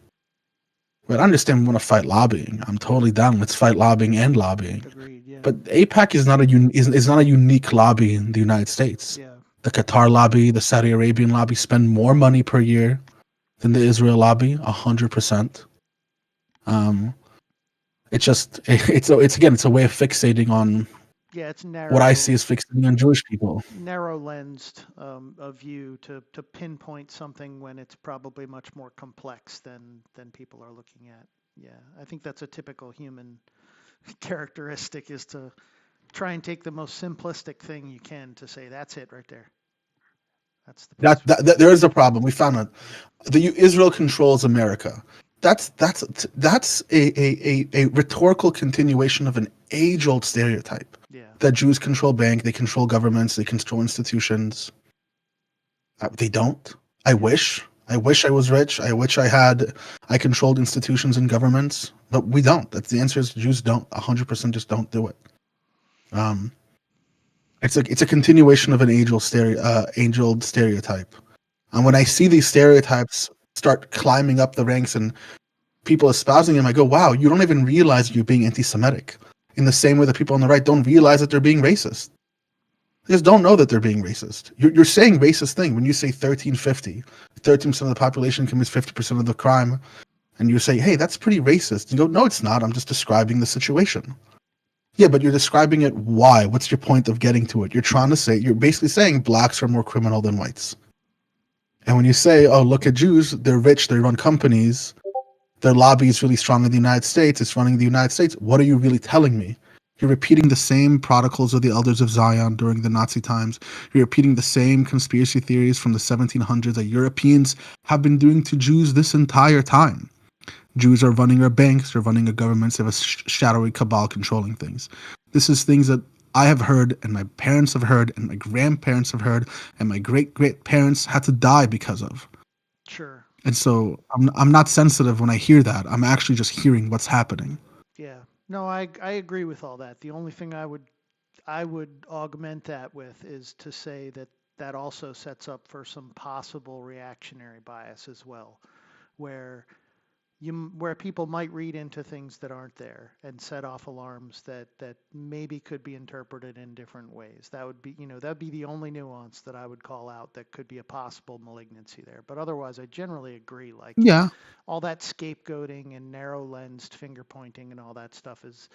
But I understand we want to fight lobbying. I'm totally down. Let's fight lobbying and lobbying. Agreed, yeah. But AIPAC is not a unique lobby in the United States. Yeah. The Qatar lobby, the Saudi Arabian lobby spend more money per year than the Israel lobby, 100%. It's a way of fixating on. Yeah, it's narrow. What I see is fixating on Jewish people. Narrow lensed a view to pinpoint something when it's probably much more complex than people are looking at. Yeah, I think that's a typical human characteristic, is to try and take the most simplistic thing you can to say that's it right there. That's the there is a problem. We found out Israel controls America. That's a rhetorical continuation of an age-old stereotype. Yeah. That Jews control bank, they control governments, they control institutions. They don't. I wish I was rich. I wish I controlled institutions and governments, but we don't. That's the answer. Is Jews don't 100% just don't do it. It's a continuation of an age-old stereotype. And when I see these stereotypes start climbing up the ranks and people espousing them, I go, wow, you don't even realize you're being anti-Semitic. In the same way that people on the right don't realize that they're being racist. They just don't know that they're being racist. You're saying racist thing when you say 13% of the population commits 50% of the crime, and you say, hey, that's pretty racist. You go, no, it's not. I'm just describing the situation. Yeah, but you're describing it. Why? What's your point of getting to it? You're basically saying blacks are more criminal than whites. And when you say, oh, look at Jews, they're rich, they run companies, their lobby is really strong in the United States, it's running the United States, what are you really telling me? You're repeating the same protocols of the elders of Zion during the Nazi times. You're repeating the same conspiracy theories from the 1700s that Europeans have been doing to Jews this entire time. Jews are running our banks, they're running our governments, they have a shadowy cabal controlling things. This is things that I have heard, and my parents have heard, and my grandparents have heard, and my great-great-parents had to die because of. Sure. And so I'm not sensitive when I hear that. I'm actually just hearing what's happening. Yeah. No, I agree with all that. The only thing I would augment that with is to say that also sets up for some possible reactionary bias as well, where people might read into things that aren't there and set off alarms that maybe could be interpreted in different ways. That would be, that'd be the only nuance that I would call out that could be a possible malignancy there. But otherwise, I generally agree. Like, yeah, all that scapegoating and narrow-lensed finger pointing and all that stuff is,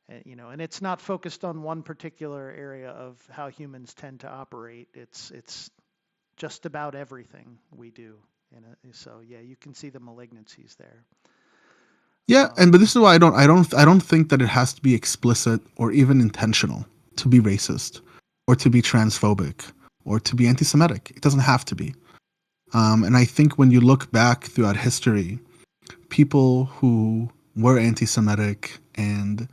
and it's not focused on one particular area of how humans tend to operate. It's just about everything we do. So yeah, you can see the malignancies there. Yeah, but this is why I don't think that it has to be explicit or even intentional to be racist or to be transphobic or to be anti-Semitic. It doesn't have to be. And I think when you look back throughout history, people who were anti-Semitic and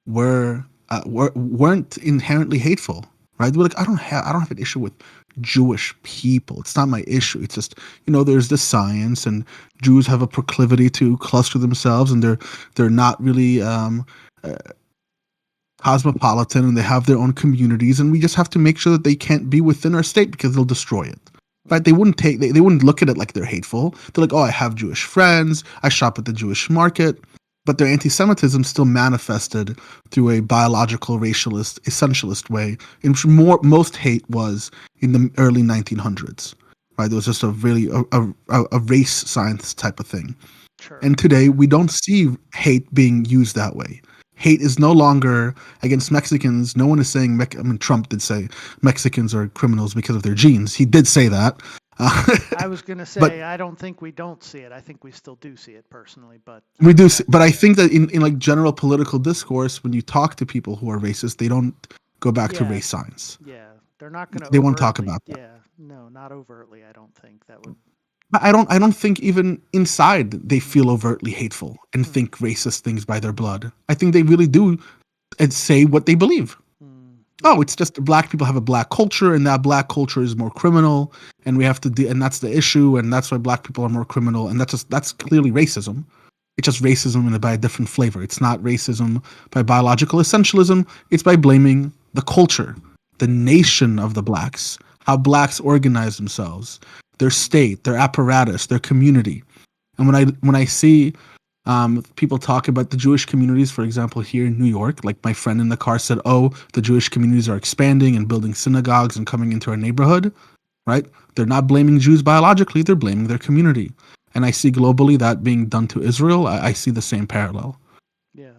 weren't inherently hateful, right? They're like, I don't have an issue with Jewish people. It's not my issue. It's just, there's this science, and Jews have a proclivity to cluster themselves, and they're not really cosmopolitan, and they have their own communities, and we just have to make sure that they can't be within our state because they'll destroy it. Right? They wouldn't look at it like they're hateful. They're like, oh, I have Jewish friends, I shop at the Jewish market. But their anti-Semitism still manifested through a biological, racialist, essentialist way, in which most hate was in the early 1900s. Right? There was just a really a race science type of thing. Sure. And today we don't see hate being used that way. Hate is no longer against Mexicans. No one is saying, Trump did say Mexicans are criminals because of their genes. He did say that. I was going to say, I don't think we don't see it. I think we still do see it personally, but we do. But I think that in like general political discourse, when you talk to people who are racist, they don't go back to race science. Yeah, they're not going to. They won't talk about that. Yeah, no, not overtly. I don't think that would. I don't think even inside they feel overtly hateful and think racist things by their blood. I think they really do and say what they believe. Oh, it's just black people have a black culture, and that black culture is more criminal, and we have to and that's the issue, and that's why black people are more criminal, and that's clearly racism. It's just racism by a different flavor. It's not racism by biological essentialism. It's by blaming the culture, the nation of the blacks, how blacks organize themselves, their state, their apparatus, their community. And when I see people talk about the Jewish communities, for example, here in New York, like my friend in the car said, oh, the Jewish communities are expanding and building synagogues and coming into our neighborhood, right? They're not blaming Jews biologically, they're blaming their community. And I see globally that being done to Israel. I see the same parallel. Yeah.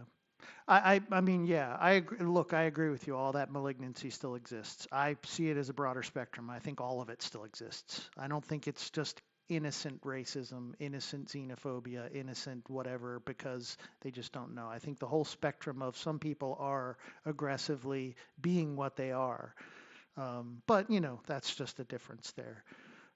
I mean, yeah, I agree. Look, I agree with you. All that malignancy still exists. I see it as a broader spectrum. I think all of it still exists. I don't think it's just innocent racism, innocent xenophobia, innocent whatever, because they just don't know. I think the whole spectrum of some people are aggressively being what they are. But, that's just a difference there.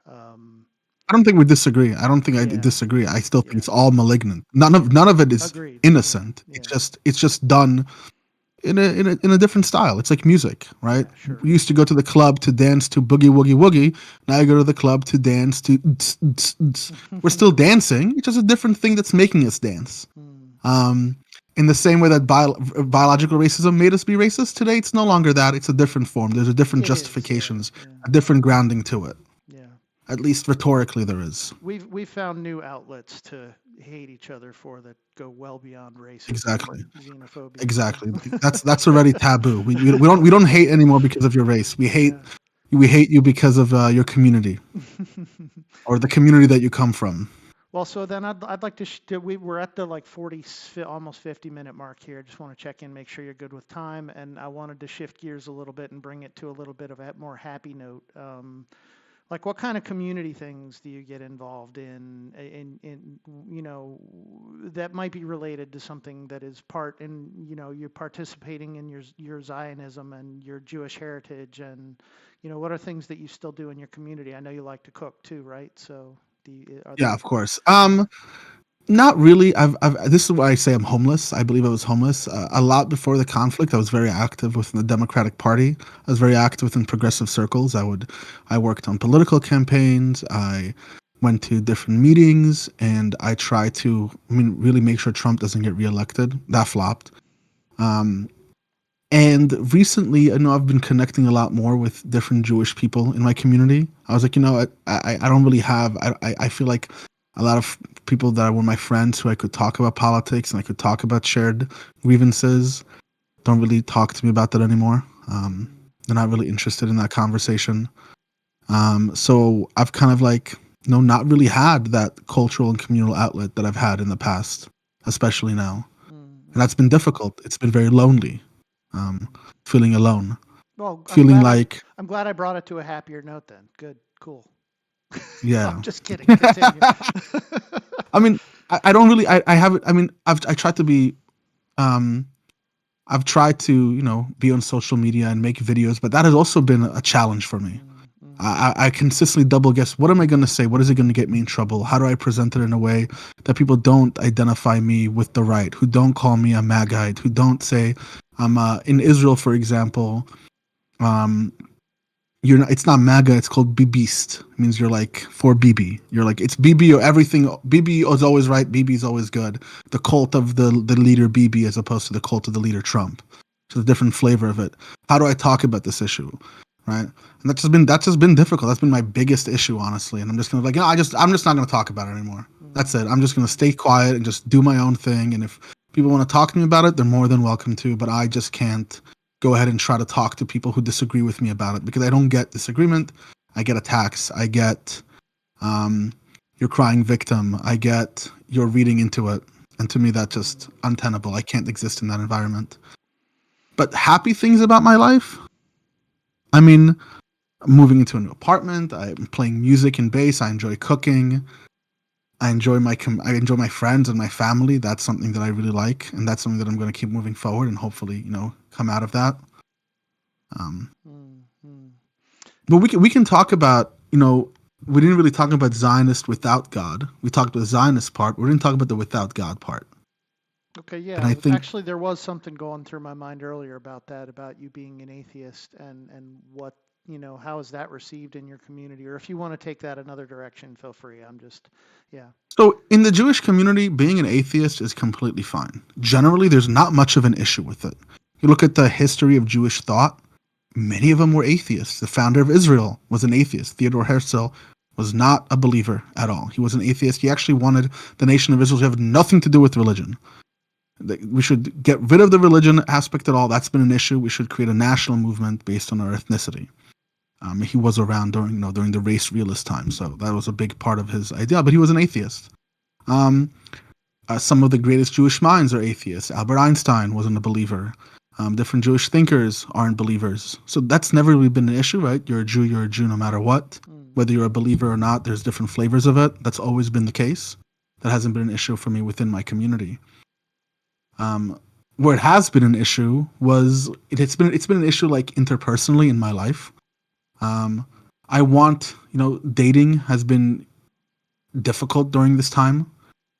I don't think we disagree. I don't think I disagree. I still think it's all malignant. None of it is innocent. Yeah. It's just done in a different style. It's like music, right? Yeah, sure. We used to go to the club to dance to boogie woogie woogie. Now I go to the club to dance to. We're still dancing. It's just a different thing that's making us dance. In the same way that biological racism made us be racist, today it's no longer that. It's a different form. There's a different justifications, a different grounding to it. At least rhetorically, there is. We've found new outlets to hate each other for that go well beyond racism. Exactly. Xenophobia. Exactly. That's already taboo. We don't hate anymore because of your race. We hate you because of your community or the community that you come from. Well, so then I'd like to. We're at the 40, almost 50-minute mark here. Just want to check in, make sure you're good with time, and I wanted to shift gears a little bit and bring it to a little bit of a more happy note. Like, what kind of community things do you get involved in that might be related to something that is part in, you're participating in your Zionism and your Jewish heritage, and, what are things that you still do in your community? I know you like to cook too, right? So, of course. Not really. This is why I say I'm homeless. I believe I was homeless a lot before the conflict. I was very active within the Democratic Party. I was very active within progressive circles. I worked on political campaigns. I went to different meetings, and I tried to, really make sure Trump doesn't get reelected. That flopped. And recently, I know I've been connecting a lot more with different Jewish people in my community. I was like, I don't really have. I feel like a lot of people that were my friends who I could talk about politics and I could talk about shared grievances don't really talk to me about that anymore. They're not really interested in that conversation. So I've kind of not really had that cultural and communal outlet that I've had in the past, especially now. And that's been difficult. It's been very lonely, feeling alone. Well, I'm glad I brought it to a happier note then. Good, cool. Yeah. I'm just kidding. Continue. I don't really. I haven't. I tried to be. I've tried to, be on social media and make videos, but that has also been a challenge for me. I consistently double guess. What am I going to say? What is it going to get me in trouble? How do I present it in a way that people don't identify me with the right, who don't call me a Magite, who don't say I'm in Israel, for example. You're not, it's not MAGA, it's called Bibist. It means you're like for Bibi. You're like, it's Bibi or everything. Bibi is always right, Bibi is always good. The cult of the leader Bibi as opposed to the cult of the leader Trump. So the different flavor of it. How do I talk about this issue? Right? And that's just been difficult. That's been my biggest issue, honestly. And I'm just gonna like, I'm just not gonna talk about it anymore. That's it. I'm just gonna stay quiet and just do my own thing. And if people want to talk to me about it, they're more than welcome to, but I just can't go ahead and try to talk to people who disagree with me about it, because I don't get disagreement. I get attacks. I get you're crying victim. I get you're reading into it. And to me, that's just untenable. I can't exist in that environment. But happy things about my life? I mean, I'm moving into a new apartment. I'm playing music and bass. I enjoy cooking. I enjoy my friends and my family. That's something that I really like, and that's something that I'm going to keep moving forward and hopefully, come out of that. But we can talk about, we didn't really talk about Zionist without God. We talked about the Zionist part. We didn't talk about the without God part. Okay, yeah. And I think, actually, there was something going through my mind earlier about that, about you being an atheist and what, how is that received in your community? Or if you want to take that another direction, feel free. Yeah. So in the Jewish community, being an atheist is completely fine. Generally, there's not much of an issue with it. You look at the history of Jewish thought, many of them were atheists. The founder of Israel was an atheist. Theodor Herzl was not a believer at all. He was an atheist. He actually wanted the nation of Israel to have nothing to do with religion. We should get rid of the religion aspect at all. That's been an issue. We should create a national movement based on our ethnicity. He was around during the race realist time, so that was a big part of his idea. But he was an atheist. Some of the greatest Jewish minds are atheists. Albert Einstein wasn't a believer. Different Jewish thinkers aren't believers. So that's never really been an issue, right? You're a Jew no matter what. Whether you're a believer or not, there's different flavors of it. That's always been the case. That hasn't been an issue for me within my community. Where it has been an issue was it's been an issue like interpersonally in my life. Dating has been difficult during this time.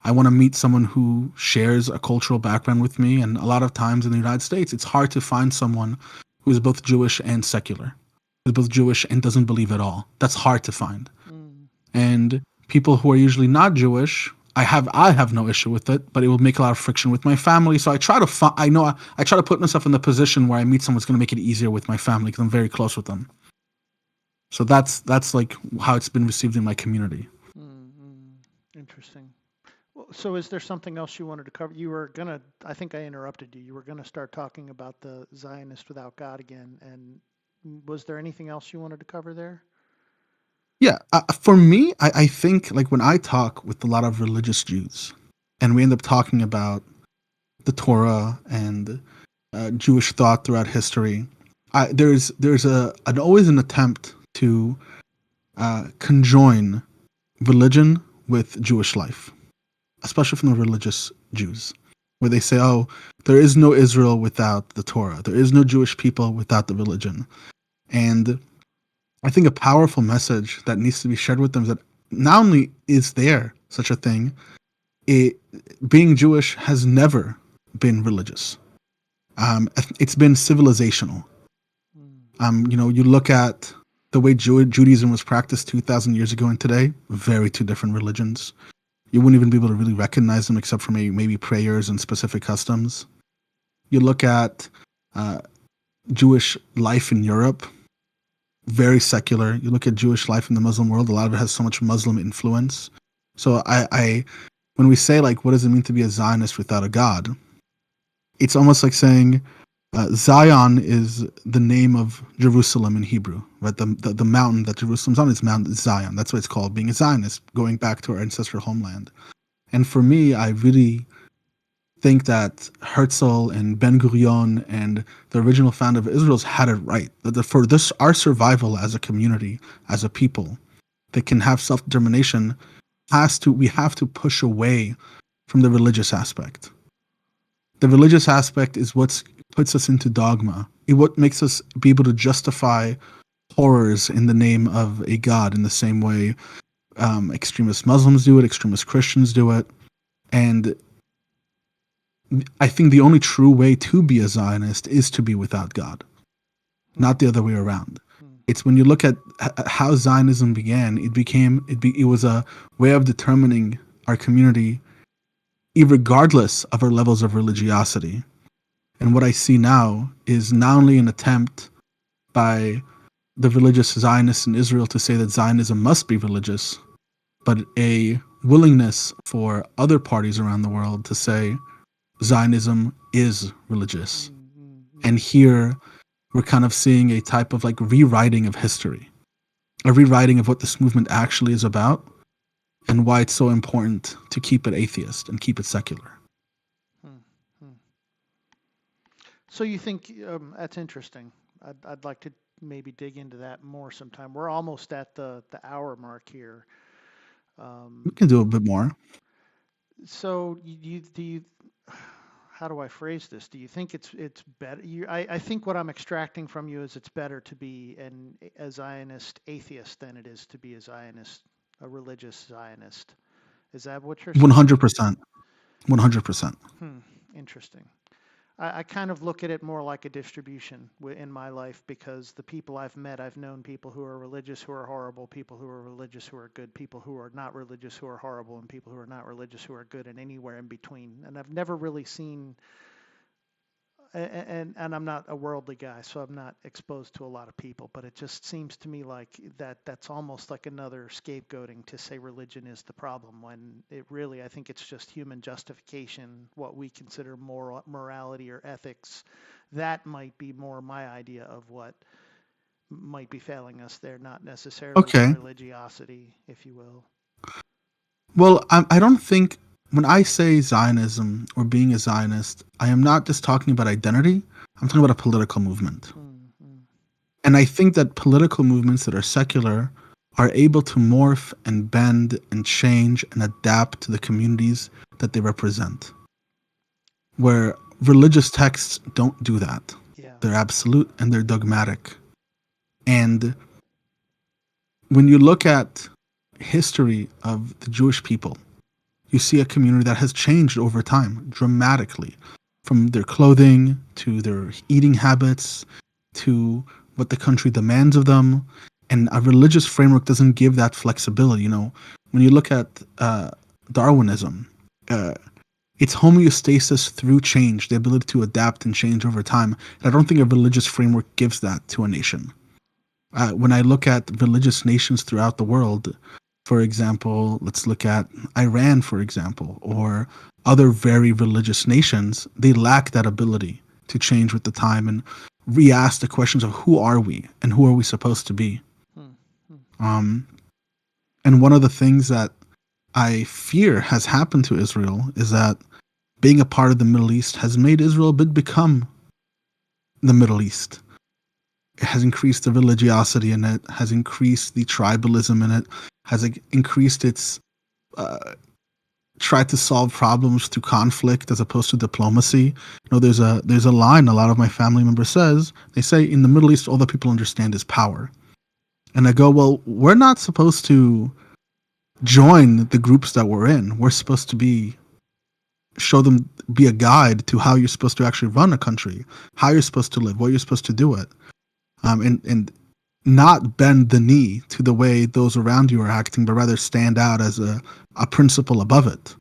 I want to meet someone who shares a cultural background with me, and a lot of times in the United States, it's hard to find someone who is both Jewish and secular, who's both Jewish and doesn't believe at all. That's hard to find. And people who are usually not Jewish, I have no issue with it, but it will make a lot of friction with my family. So I try to put myself in the position where I meet someone who's going to make it easier with my family because I'm very close with them. So that's like how it's been received in my community. Interesting. Well, so is there something else you wanted to cover? I think I interrupted you. You were going to start talking about the Zionist without God again. And was there anything else you wanted to cover there? Yeah, for me, I think like when I talk with a lot of religious Jews, and we end up talking about the Torah and Jewish thought throughout history, there's always an attempt to conjoin religion with Jewish life, especially from the religious Jews, where they say, "Oh, there is no Israel without the Torah. There is no Jewish people without the religion," and I think a powerful message that needs to be shared with them is that not only is there such a thing, being Jewish has never been religious. It's been civilizational. You look at the way Judaism was practiced 2,000 years ago and today, very two different religions. You wouldn't even be able to really recognize them except for maybe prayers and specific customs. You look at Jewish life in Europe, very secular. You look at Jewish life in the Muslim world, a lot of it has so much Muslim influence. So when we say like, what does it mean to be a Zionist without a God? It's almost like saying Zion is the name of Jerusalem in Hebrew, right? The mountain that Jerusalem's on is Mount Zion. That's what it's called, being a Zionist, going back to our ancestral homeland. And for me, I really think that Herzl and Ben-Gurion and the original founder of Israel's had it right. That for this, our survival as a community, as a people that can have self-determination, we have to push away from the religious aspect. The religious aspect is what puts us into dogma. What makes us be able to justify horrors in the name of a god in the same way extremist Muslims do it, extremist Christians do it. And I think the only true way to be a Zionist is to be without God, not the other way around. It's when you look at how Zionism began, it was a way of determining our community irregardless of our levels of religiosity. And what I see now is not only an attempt by the religious Zionists in Israel to say that Zionism must be religious, but a willingness for other parties around the world to say Zionism is religious. And here we're kind of seeing a type of like rewriting of history, a rewriting of what this movement actually is about and why it's so important to keep it atheist and keep it secular. So you think that's interesting. I'd like to maybe dig into that more sometime. We're almost at the hour mark here. We can do a bit more. So do you how do I phrase this? Do you think it's better? I think what I'm extracting from you is it's better to be a Zionist atheist than it is to be a Zionist, a religious Zionist. Is that what you're saying? 100%. 100%. Interesting. I kind of look at it more like a distribution in my life, because the people I've met, I've known people who are religious who are horrible, people who are religious who are good, people who are not religious who are horrible, and people who are not religious who are good, and anywhere in between. And I've never really seen, and I'm not a worldly guy, so I'm not exposed to a lot of people, but it just seems to me like that's almost like another scapegoating to say religion is the problem, when it really, I think it's just human justification, what we consider morality or ethics. That might be more my idea of what might be failing us there, not necessarily religiosity, if you will. Well, I don't think when I say Zionism or being a Zionist, I am not just talking about identity. I'm talking about a political movement. And I think that political movements that are secular are able to morph and bend and change and adapt to the communities that they represent. Where religious texts don't do that. Yeah. They're absolute and they're dogmatic. And when you look at history of the Jewish people, you see a community that has changed over time dramatically, from their clothing to their eating habits to what the country demands of them. And a religious framework doesn't give that flexibility. You know, when you look at Darwinism, it's homeostasis through change, the ability to adapt and change over time. And I don't think a religious framework gives that to a nation. When I look at religious nations throughout the world, for example, let's look at Iran, for example, or other very religious nations, they lack that ability to change with the time and re-ask the questions of who are we and who are we supposed to be. And one of the things that I fear has happened to Israel is that being a part of the Middle East has made Israel become the Middle East. It has increased the religiosity in it, has increased the tribalism in it, has increased its try to solve problems through conflict as opposed to diplomacy. You know, there's a line a lot of my family members says. They say in the Middle East all that people understand is power. And I go, well, we're not supposed to join the groups that we're in. We're supposed to be a guide to how you're supposed to actually run a country, how you're supposed to live, what you're supposed to do it. And not bend the knee to the way those around you are acting, but rather stand out as a principle above it.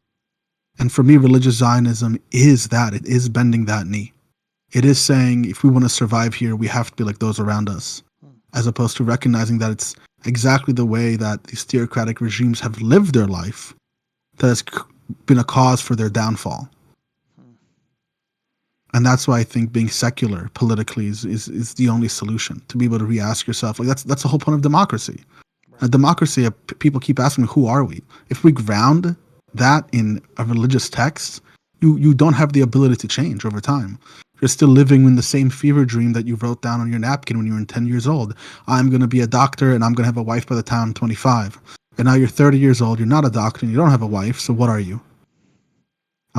And for me, religious Zionism is that. It is bending that knee. It is saying, if we want to survive here, we have to be like those around us, as opposed to recognizing that it's exactly the way that these theocratic regimes have lived their life that has been a cause for their downfall. And that's why I think being secular politically is the only solution, to be able to re-ask yourself. Like that's the whole point of democracy. Right. A democracy, people keep asking, who are we? If we ground that in a religious text, you don't have the ability to change over time. You're still living in the same fever dream that you wrote down on your napkin when you were 10 years old. I'm going to be a doctor and I'm going to have a wife by the time I'm 25. And now you're 30 years old, you're not a doctor and you don't have a wife, so what are you?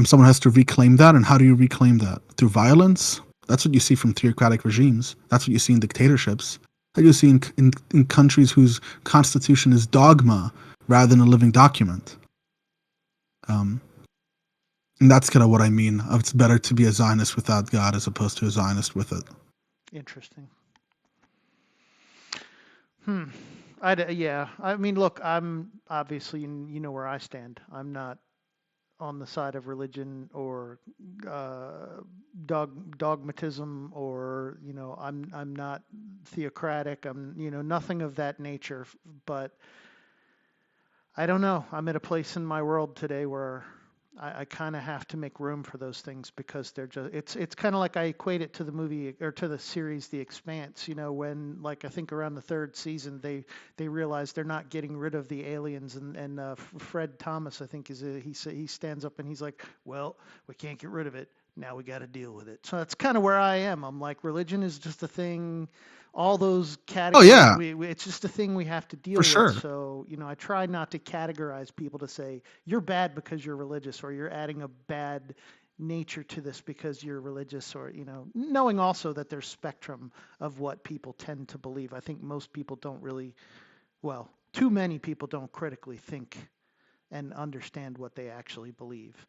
Someone has to reclaim that, and how do you reclaim that? Through violence? That's what you see from theocratic regimes. That's what you see in dictatorships. I do see in countries whose constitution is dogma rather than a living document. And that's kind of what I mean. It's better to be a Zionist without God as opposed to a Zionist with it. Interesting. Yeah. I mean, look, I'm obviously, you know where I stand. I'm not on the side of religion or dogmatism, or I'm not theocratic. I'm nothing of that nature. But I don't know. I'm at a place in my world today where I kind of have to make room for those things, because they're just it's kind of like I equate it to the movie or to the series The Expanse. When, like, I think around the third season they realize they're not getting rid of the aliens, and Fred Thomas, I think, he stands up and he's like, well, we can't get rid of it. Now we got to deal with it. So that's kind of where I am. I'm like, religion is just a thing. All those Oh categories, yeah, it's just a thing we have to deal for with. sure. So, I try not to categorize people to say you're bad because you're religious, or you're adding a bad nature to this because you're religious, or, knowing also that there's spectrum of what people tend to believe. I think most people don't really, well, too many people don't critically think and understand what they actually believe.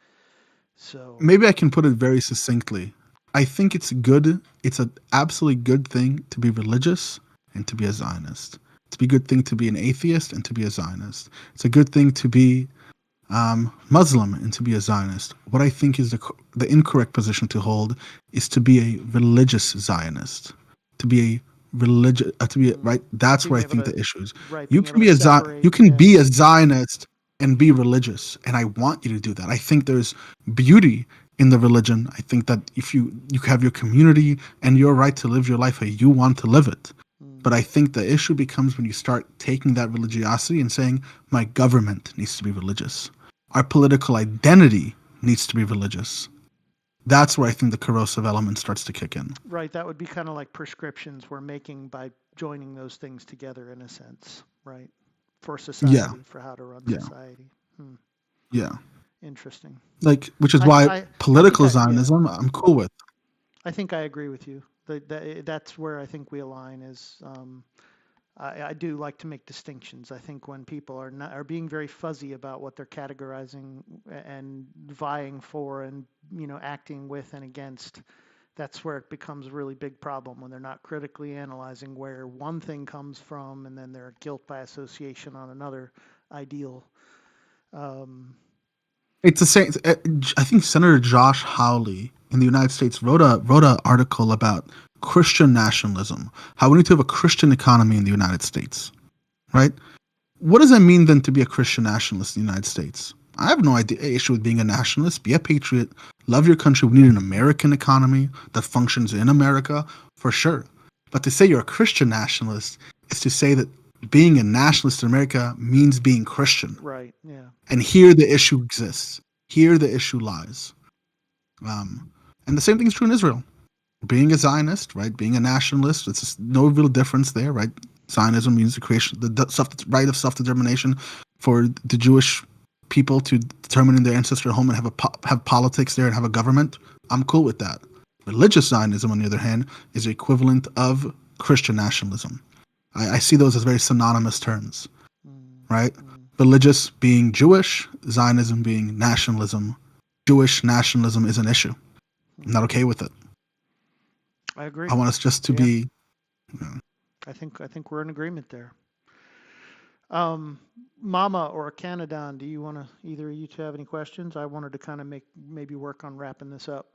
So Maybe I can put it very succinctly. I think it's an absolutely good thing to be religious and to be a Zionist. It's a good thing to be an atheist and to be a Zionist. It's a good thing to be Muslim and to be a Zionist. What I think is the incorrect position to hold is to be a religious Zionist. To be a religious, right. That's where I think the issue is. right, You being can able be to a separate, you can yeah. be a Zionist and be religious, and I want you to do that. I think there's beauty in the religion. I think that if you have your community and your right to live your life how you want to live it. But I think the issue becomes when you start taking that religiosity and saying, my government needs to be religious. Our political identity needs to be religious. That's where I think the corrosive element starts to kick in. Right, that would be kind of like prescriptions we're making by joining those things together, in a sense, right? For society, for how to run society. Yeah. Interesting. Which is why political Zionism, I'm cool with. I think I agree with you. That's where I think we align. Is I do like to make distinctions. I think when people are being very fuzzy about what they're categorizing and vying for, and acting with and against, that's where it becomes a really big problem, when they're not critically analyzing where one thing comes from, and then they're guilt by association on another ideal. It's the same. I think Senator Josh Hawley in the United States wrote an article about Christian nationalism, how we need to have a Christian economy in the United States, right? What does that mean then to be a Christian nationalist in the United States? I have no issue with being a nationalist. Be a patriot. Love your country. We need an American economy that functions in America, for sure. But to say you're a Christian nationalist is to say that being a nationalist in America means being Christian. Right, yeah. And here the issue exists. Here the issue lies. And the same thing is true in Israel. Being a Zionist, right? Being a nationalist, it's no real difference there, right? Zionism means the creation, the right of self-determination for the Jewish people to determine in their ancestral home and have politics there and have a government. I'm cool with that. Religious Zionism, on the other hand, is the equivalent of Christian nationalism. I see those as very synonymous terms, right? Religious being Jewish, Zionism being nationalism. Jewish nationalism is an issue. I'm not okay with it. I agree. I want us just to be. I think we're in agreement there. Mama or Cannaman, do you want to, either of you two, have any questions? I wanted to kind of maybe work on wrapping this up.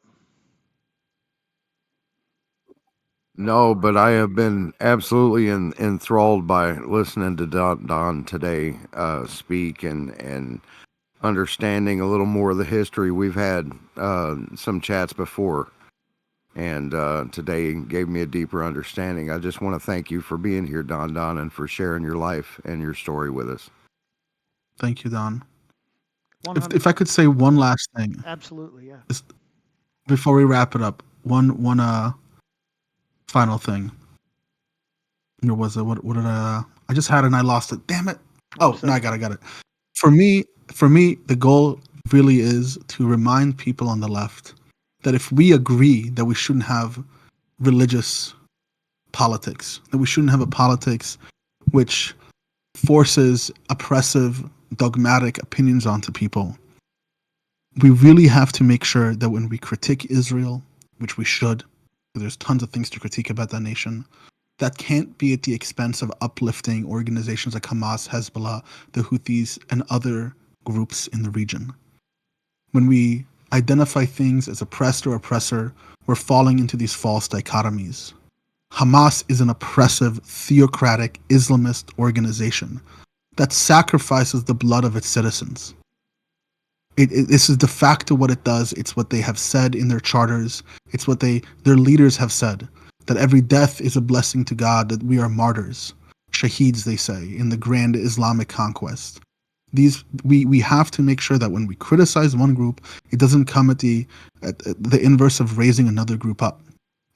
No, but I have been absolutely enthralled by listening to Don today speak and understanding a little more of the history. We've had some chats before, and today gave me a deeper understanding. I just want to thank you for being here, Dandan, and for sharing your life and your story with us. Thank you, Don. If I could say one last thing. Absolutely, yeah. Before we wrap it up, one final thing. What was it? What did I just had it and I lost it. Damn it. Oh, no, I got it. For me, the goal really is to remind people on the left that if we agree that we shouldn't have religious politics, that we shouldn't have a politics which forces oppressive, dogmatic opinions onto people. We really have to make sure that when we critique Israel, which we should, because there's tons of things to critique about that nation, that can't be at the expense of uplifting organizations like Hamas, Hezbollah, the Houthis, and other groups in the region. When we identify things as oppressed or oppressor, we're falling into these false dichotomies. Hamas is an oppressive, theocratic, Islamist organization that sacrifices the blood of its citizens. This is de facto what it does. It's what they have said in their charters. It's what their leaders have said, that every death is a blessing to God, that we are martyrs, shaheeds, they say, in the grand Islamic conquest. We have to make sure that when we criticize one group, it doesn't come at the inverse of raising another group up.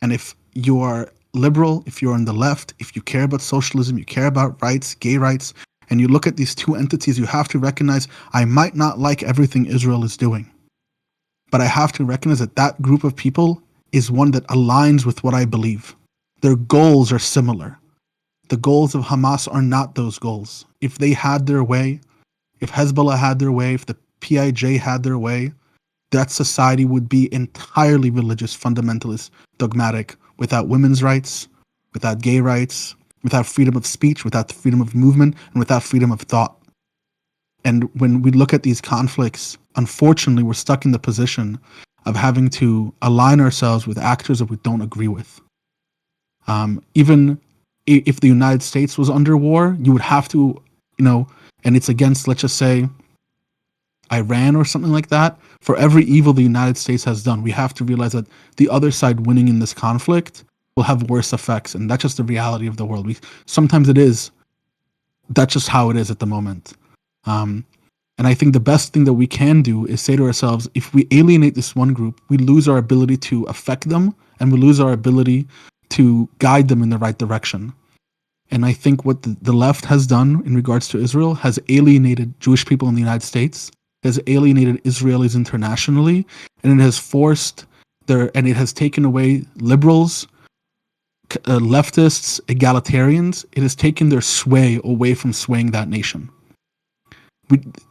And if you are liberal, if you're on the left, if you care about socialism, you care about rights, gay rights, and you look at these two entities, you have to recognize, I might not like everything Israel is doing, but I have to recognize that that group of people is one that aligns with what I believe. Their goals are similar. The goals of Hamas are not those goals. If they had their way, if Hezbollah had their way, if the PIJ had their way, that society would be entirely religious, fundamentalist, dogmatic, without women's rights, without gay rights, without freedom of speech, without freedom of movement, and without freedom of thought. And when we look at these conflicts, unfortunately, we're stuck in the position of having to align ourselves with actors that we don't agree with. Even if the United States was under war, you would have to, and it's against, let's just say, Iran or something like that. For every evil the United States has done, we have to realize that the other side winning in this conflict will have worse effects, and that's just the reality of the world. Sometimes it is. That's just how it is at the moment. And I think the best thing that we can do is say to ourselves, if we alienate this one group, we lose our ability to affect them, and we lose our ability to guide them in the right direction. And I think what the left has done in regards to Israel has alienated Jewish people in the United States, has alienated Israelis internationally, and it has forced and it has taken away liberals, leftists, egalitarians. It has taken their sway away from swaying that nation.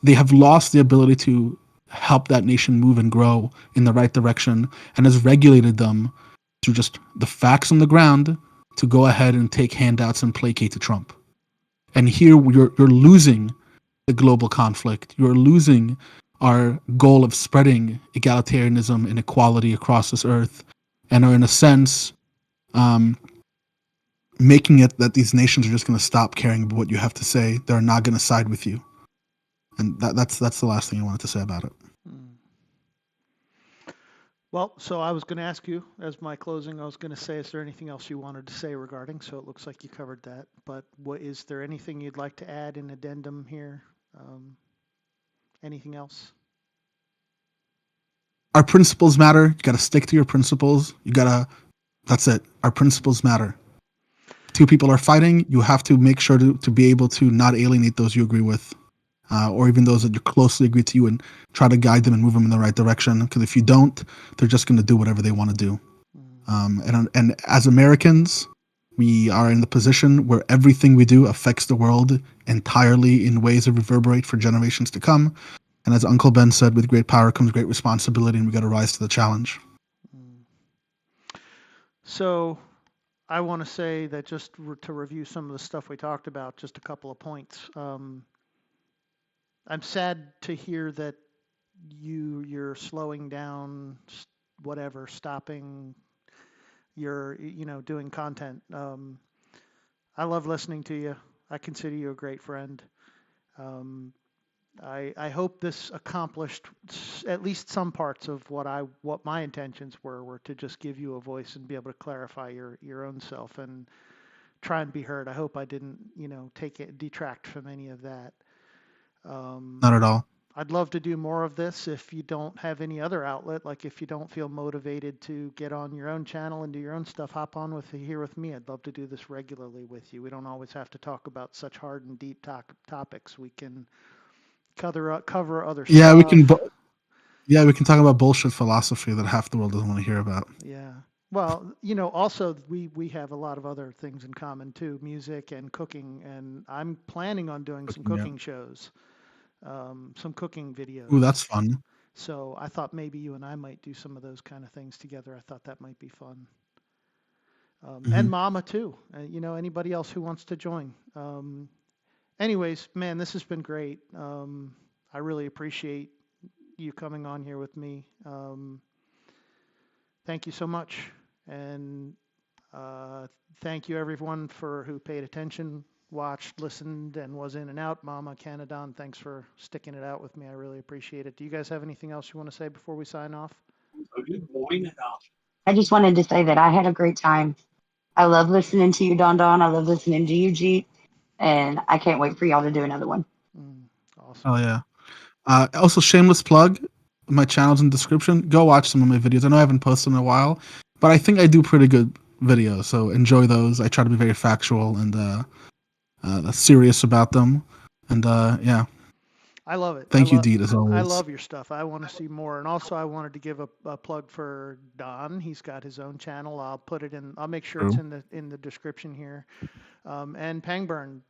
They have lost the ability to help that nation move and grow in the right direction, and has regulated them through just the facts on the ground to go ahead and take handouts and placate to Trump. And here you're losing the global conflict. You're losing our goal of spreading egalitarianism and equality across this earth, and are in a sense making it that these nations are just going to stop caring about what you have to say. They're not going to side with you. And that's the last thing I wanted to say about it. Well, so I was going to ask you, as my closing, I was going to say, is there anything else you wanted to say regarding? So it looks like you covered that. But is there anything you'd like to add in addendum here? Anything else? Our principles matter. You got to stick to your principles. That's it. Our principles matter. Two people are fighting. You have to make sure to be able to not alienate those you agree with, or even those that you closely agree to you, and try to guide them and move them in the right direction. Because if you don't, they're just going to do whatever they want to do. And as Americans, we are in the position where everything we do affects the world entirely in ways that reverberate for generations to come. And as Uncle Ben said, with great power comes great responsibility, and we got to rise to the challenge. So I want to say that just to review some of the stuff we talked about, just a couple of points. I'm sad to hear that you're slowing down, stopping your, doing content. I love listening to you. I consider you a great friend. I hope this accomplished at least some parts of what my intentions were to just give you a voice and be able to clarify your own self and try and be heard. I hope I didn't, detract from any of that. Not at all. I'd love to do more of this if you don't have any other outlet. Like if you don't feel motivated to get on your own channel and do your own stuff, hop on here with me. I'd love to do this regularly with you. We don't always have to talk about such hard and deep topics. We can cover other stuff. Yeah, we can talk about bullshit philosophy that half the world doesn't want to hear about. Yeah. Well, you know, also we have a lot of other things in common too, music and cooking, and I'm planning on doing some Yeah. cooking shows, some cooking Ooh, videos. that's fun. So I thought maybe you and I might do some of those kind of things together. I thought that might be fun. And Hmm. Mama too. You know, anybody else who wants to join. Anyways, man, this has been great. I really appreciate you coming on here with me. Thank you so much, and uh, thank you everyone for who paid attention, watched, listened, and was in and out. Mama Cannadan, thanks for sticking it out with me. I really appreciate it. Do you guys have anything else you want to say before we sign off? I just wanted to say that I had a great time. I love listening to you, Don Don. I love listening to you, Jeet. And I can't wait for y'all to do another one. Awesome. Oh yeah. Also, shameless plug. My channel's in the description. Go watch some of my videos. I know I haven't posted in a while, but I think I do pretty good videos. So enjoy those. I try to be very factual and serious about them. And yeah, I love it. thank you, Deed, as I always. love your stuff. I want to see more. And also, I wanted to give a plug for Don. He's got his own channel. I'll put it in. I'll make sure it's True. in the description here. And Pangburn,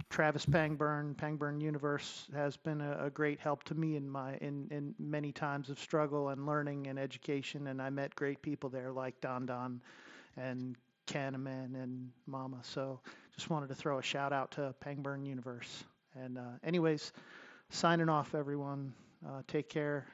Travis Pangburn Universe has been a great help to me in many times of struggle and learning and education. And I met great people there like Dandan and Cannaman and Mama. So just wanted to throw a shout out to Pangburn Universe. And anyways, signing off, everyone. Take care.